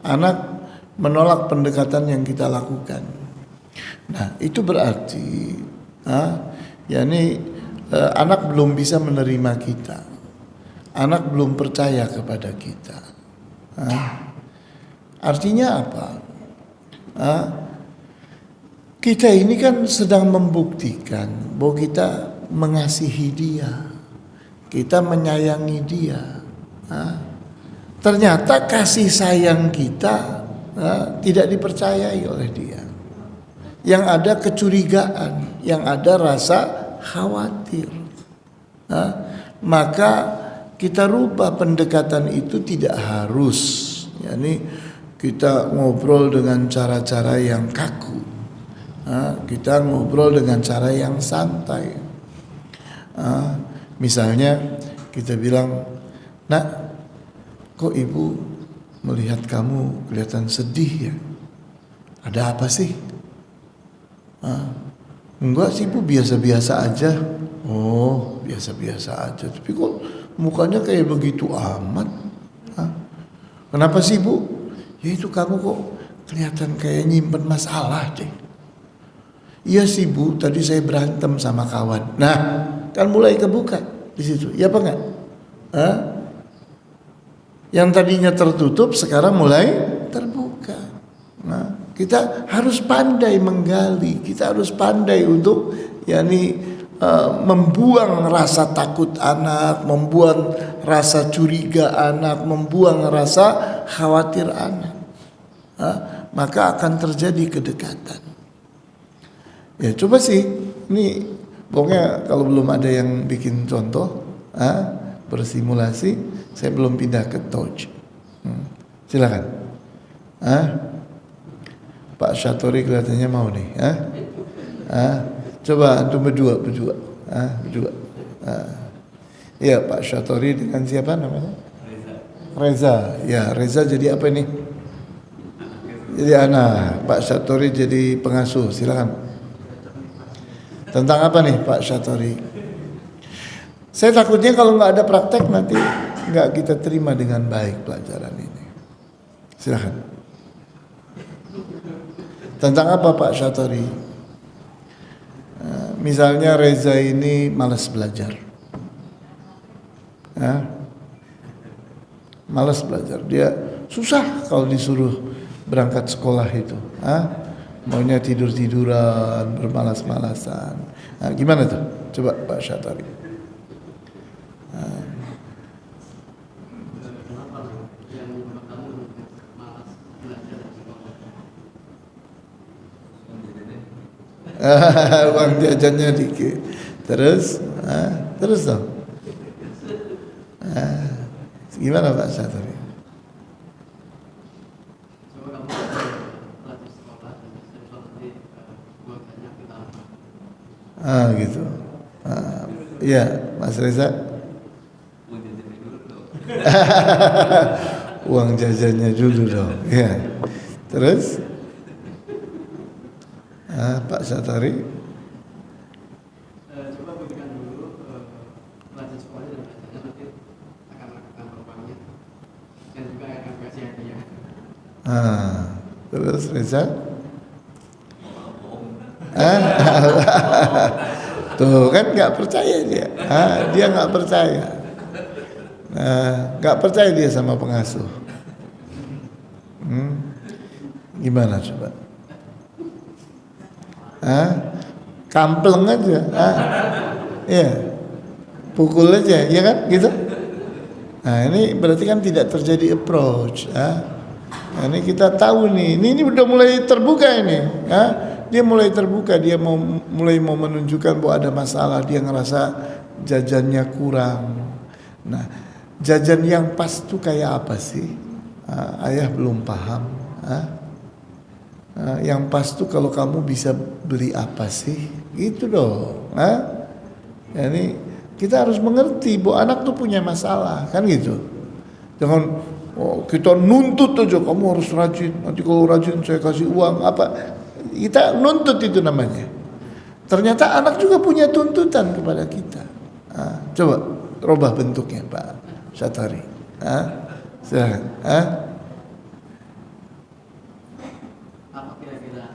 Anak menolak pendekatan yang kita lakukan. Nah, itu berarti anak belum bisa menerima kita. Anak belum percaya kepada kita. Artinya apa? Kita ini kan sedang membuktikan bahwa kita mengasihi dia, kita menyayangi dia. Ternyata kasih sayang kita tidak dipercayai oleh dia. Yang ada kecurigaan, yang ada rasa khawatir. Maka kita rubah pendekatan itu, tidak harus. Kita ngobrol dengan cara-cara yang kaku. Kita ngobrol dengan cara yang santai. Misalnya kita bilang, "Nak, kok ibu melihat kamu kelihatan sedih ya? Ada apa sih?" "Enggak sih Bu, biasa-biasa aja." "Oh, biasa-biasa aja. Tapi kok mukanya kayak begitu amat?" "Kenapa sih Bu?" "Ya itu kamu kok kelihatan kayak nyimpen masalah deh." "Iya sih Bu, tadi saya berantem sama kawan." Nah, kan mulai kebuka di situ. Ya apa enggak? Yang tadinya tertutup sekarang mulai terbuka. Nah, kita harus pandai menggali, kita harus pandai untuk membuang rasa takut anak, membuang rasa curiga anak, membuang rasa khawatir anak. Maka akan terjadi kedekatan. Ya coba sih, ini pokoknya kalau belum ada yang bikin contoh, bersimulasi, saya belum pindah ke touch. Silakan. Pak Syatori kelihatannya mau nih. Coba antum berdua. Iya, Pak Syatori dengan siapa namanya? Reza. Ya, Reza jadi apa ini? Jadi anak. Pak Syatori jadi pengasuh. Silakan. Tentang apa nih Pak Syatori? Saya takutnya kalau nggak ada praktek nanti nggak kita terima dengan baik pelajaran ini. Silakan. Tentang apa Pak Syatori? Misalnya Reza ini malas belajar. Malas belajar. Dia susah kalau disuruh berangkat sekolah itu. Maunya tidur-tiduran, bermalas-malasan. Gimana tuh? Coba Pak Syatori. Uang jajannya dikit. Terus dong. Gimana Pak Syatori? Gitu. Iya, Mas Reza. Uang jajannya dulu dong. Ya. Terus Pak Syatori. Coba berikan dulu pelajaran sekolah dan belajarnya, nanti akan lakukan perubahannya dan juga akan kasih hadiah. Terus Reza. Tuh kan nggak percaya dia. Dia nggak percaya. Nggak percaya dia sama pengasuh. Gimana coba? Kampleng aja. Iya. Pukul aja, ya kan? Gitu. Nah, ini berarti kan tidak terjadi approach. Nah, ini kita tahu nih. Ini udah mulai terbuka ini. Dia mulai terbuka, dia mulai mau menunjukkan bahwa ada masalah, dia ngerasa jajannya kurang. Nah, jajan yang pas tuh kayak apa sih? Ayah belum paham. Yang pas tuh kalau kamu bisa beli apa sih? Gitu dong. Ini kita harus mengerti bahwa anak tuh punya masalah, kan gitu. Jangan kita nuntut aja, kamu harus rajin. Nanti kalau rajin saya kasih uang apa? Kita nuntut itu namanya. Ternyata anak juga punya tuntutan kepada kita. Coba rubah bentuknya Pak Syatori. Silakan. Apa kira-kira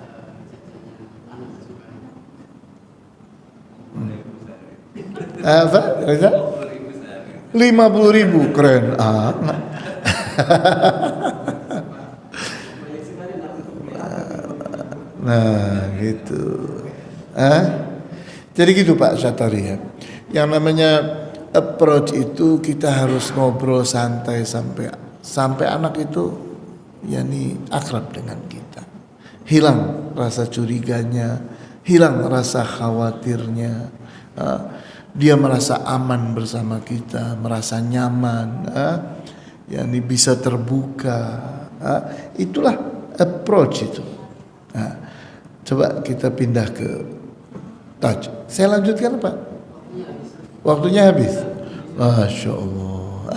jajannya anak suka? Apa? Reza? 50.000 keren. Nah gitu. Jadi gitu Pak Syatori ya. Yang namanya approach itu kita harus ngobrol santai sampai anak itu akrab dengan kita. Hilang rasa curiganya, hilang rasa khawatirnya. Dia merasa aman bersama kita, merasa nyaman, bisa terbuka. Itulah approach itu. Coba kita pindah ke touch. Saya lanjutkan Pak. Waktunya habis. Masya Allah.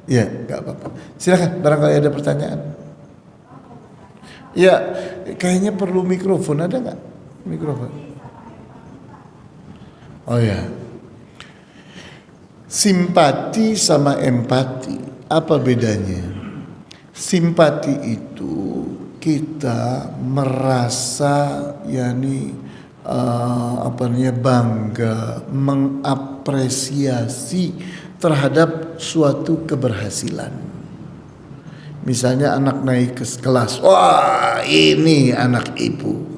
Ya, nggak apa-apa. Silakan. Barangkali ada pertanyaan. Ya, kayaknya perlu mikrofon. Ada nggak mikrofon? Oh ya. Simpati sama empati, apa bedanya? Simpati itu kita merasa bangga, mengapresiasi terhadap suatu keberhasilan. Misalnya anak naik ke kelas, wah ini anak ibu,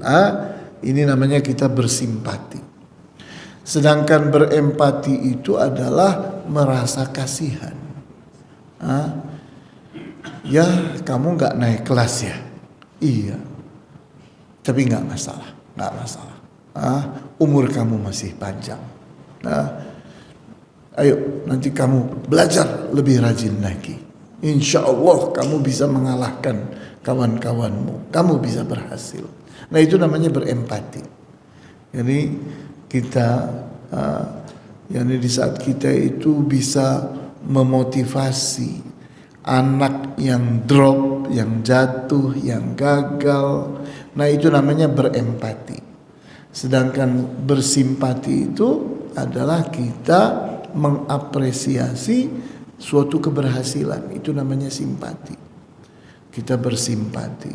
ini namanya kita bersimpati. Sedangkan berempati itu adalah merasa kasihan. Ya kamu nggak naik kelas ya, iya, tapi nggak masalah, umur kamu masih panjang. Ayo nanti kamu belajar lebih rajin lagi. Insya Allah kamu bisa mengalahkan kawan-kawanmu, kamu bisa berhasil. Nah itu namanya berempati. Jadi kita, di saat kita itu bisa memotivasi anak yang drop, yang jatuh, yang gagal, nah itu namanya berempati. Sedangkan bersimpati itu adalah kita mengapresiasi suatu keberhasilan, itu namanya simpati. Kita bersimpati.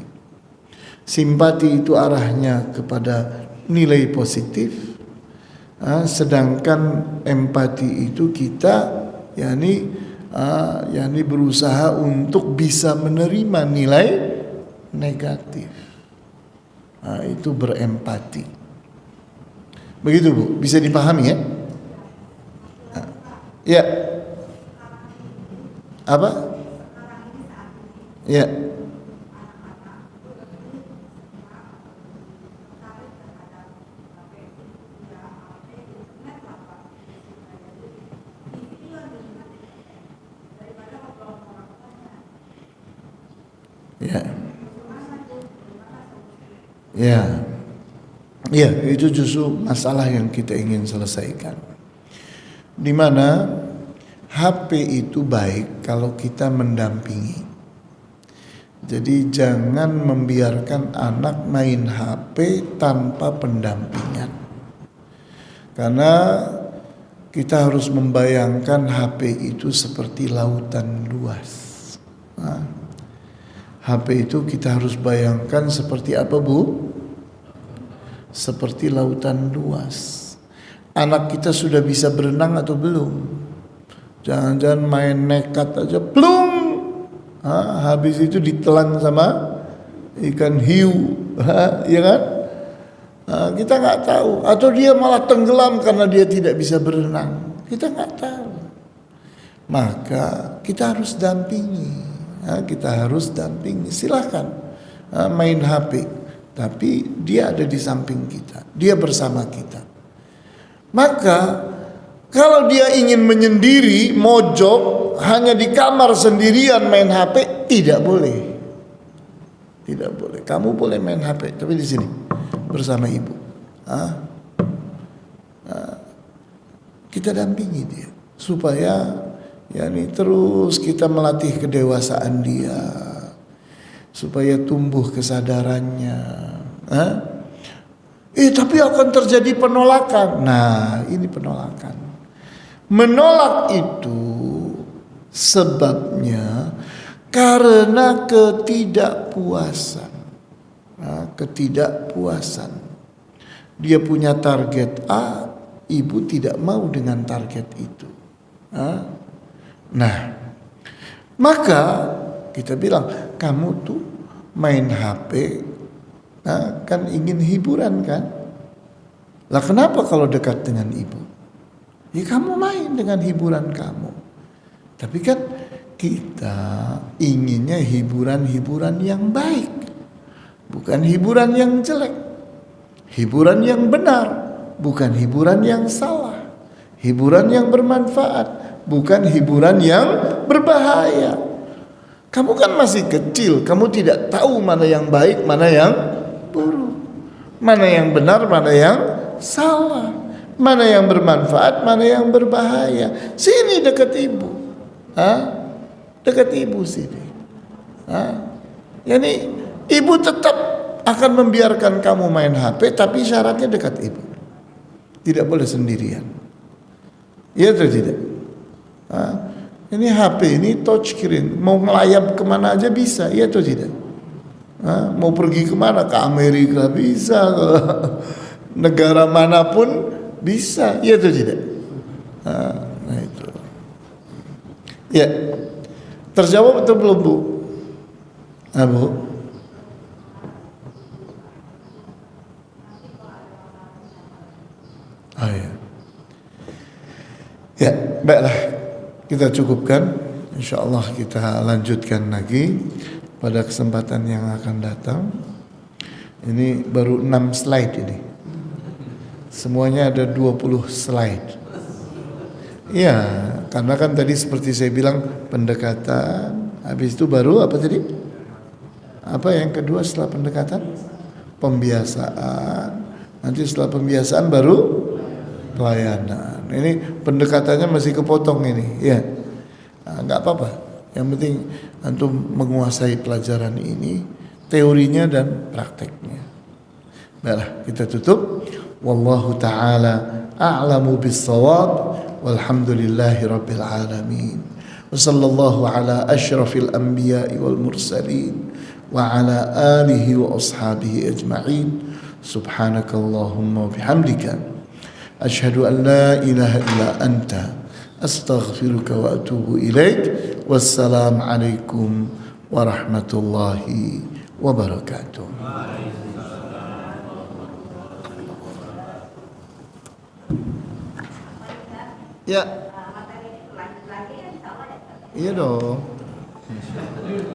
Simpati itu arahnya kepada nilai positif, sedangkan empati itu kita berusaha untuk bisa menerima nilai negatif. Itu berempati. Begitu Bu, bisa dipahami ya? Ya. Apa? Ya. Ya. Ya. Ya, itu justru masalah yang kita ingin selesaikan. Di mana HP itu baik kalau kita mendampingi. Jadi jangan membiarkan anak main HP tanpa pendampingan. Karena kita harus membayangkan HP itu seperti lautan luas. HP itu kita harus bayangkan seperti apa Bu? Seperti lautan luas. Anak kita sudah bisa berenang atau belum? Jangan-jangan main nekat aja, plung, habis itu ditelan sama ikan hiu, ya kan? Kita nggak tahu. Atau dia malah tenggelam karena dia tidak bisa berenang. Kita nggak tahu. Maka kita harus dampingi. Kita harus dampingi. Silahkan main HP, tapi dia ada di samping kita. Dia bersama kita. Maka kalau dia ingin menyendiri, mojok, hanya di kamar sendirian main HP, tidak boleh. Tidak boleh. Kamu boleh main HP, tapi di sini bersama ibu. Kita dampingi dia supaya terus kita melatih kedewasaan dia, supaya tumbuh kesadarannya. Tapi akan terjadi penolakan. Nah, ini penolakan. Menolak itu sebabnya karena ketidakpuasan. Ketidakpuasan. Dia punya target A, ibu tidak mau dengan target itu. Nah, maka kita bilang, kamu tuh main HP, kan ingin hiburan kan? Lah kenapa kalau dekat dengan ibu? Ya kamu main dengan hiburan kamu. Tapi kan kita inginnya hiburan-hiburan yang baik, bukan hiburan yang jelek. Hiburan yang benar, bukan hiburan yang salah. Hiburan yang bermanfaat, bukan hiburan yang berbahaya. Kamu kan masih kecil, kamu tidak tahu mana yang baik, mana yang buruk, mana yang benar, mana yang salah, mana yang bermanfaat, mana yang berbahaya. Sini dekat ibu, dekat ibu sini. Jadi ibu tetap akan membiarkan kamu main HP, tapi syaratnya dekat ibu, tidak boleh sendirian. Iya atau tidak? Ini HP ini touchscreen, mau ngelayap kemana aja bisa, iya atau tidak? Mau pergi kemana? Ke Amerika bisa, ke negara manapun bisa, iya atau tidak? Nah itu. Ya, terjawab atau belum Bu? Abu. Oh ya. Ya, baiklah. Kita cukupkan. InsyaAllah kita lanjutkan lagi pada kesempatan yang akan datang. Ini baru 6 slide ini. Semuanya ada 20 slide. Iya, karena kan tadi seperti saya bilang pendekatan, habis itu baru apa tadi? Apa yang kedua setelah pendekatan? Pembiasaan. Nanti setelah pembiasaan baru pelayanan. Ini pendekatannya masih kepotong ini, ya. Nah, nggak apa-apa. Yang penting antum menguasai pelajaran ini, teorinya dan prakteknya. Baiklah, kita tutup. Wallahu taala a'lamu bis-shawab. Walhamdulillahi rabbil alamin. Wa sallallahu ala asyrafil anbiya'i wal mursalin wa ala alihi wa ashabihi ajma'in. Subhanakallahumma wa bihamdika asyhadu an la ilaha illa anta astaghfiruka wa atubu ilaik. Wassalamu alaikum warahmatullahi wabarakatuh. Ya. Iya dong.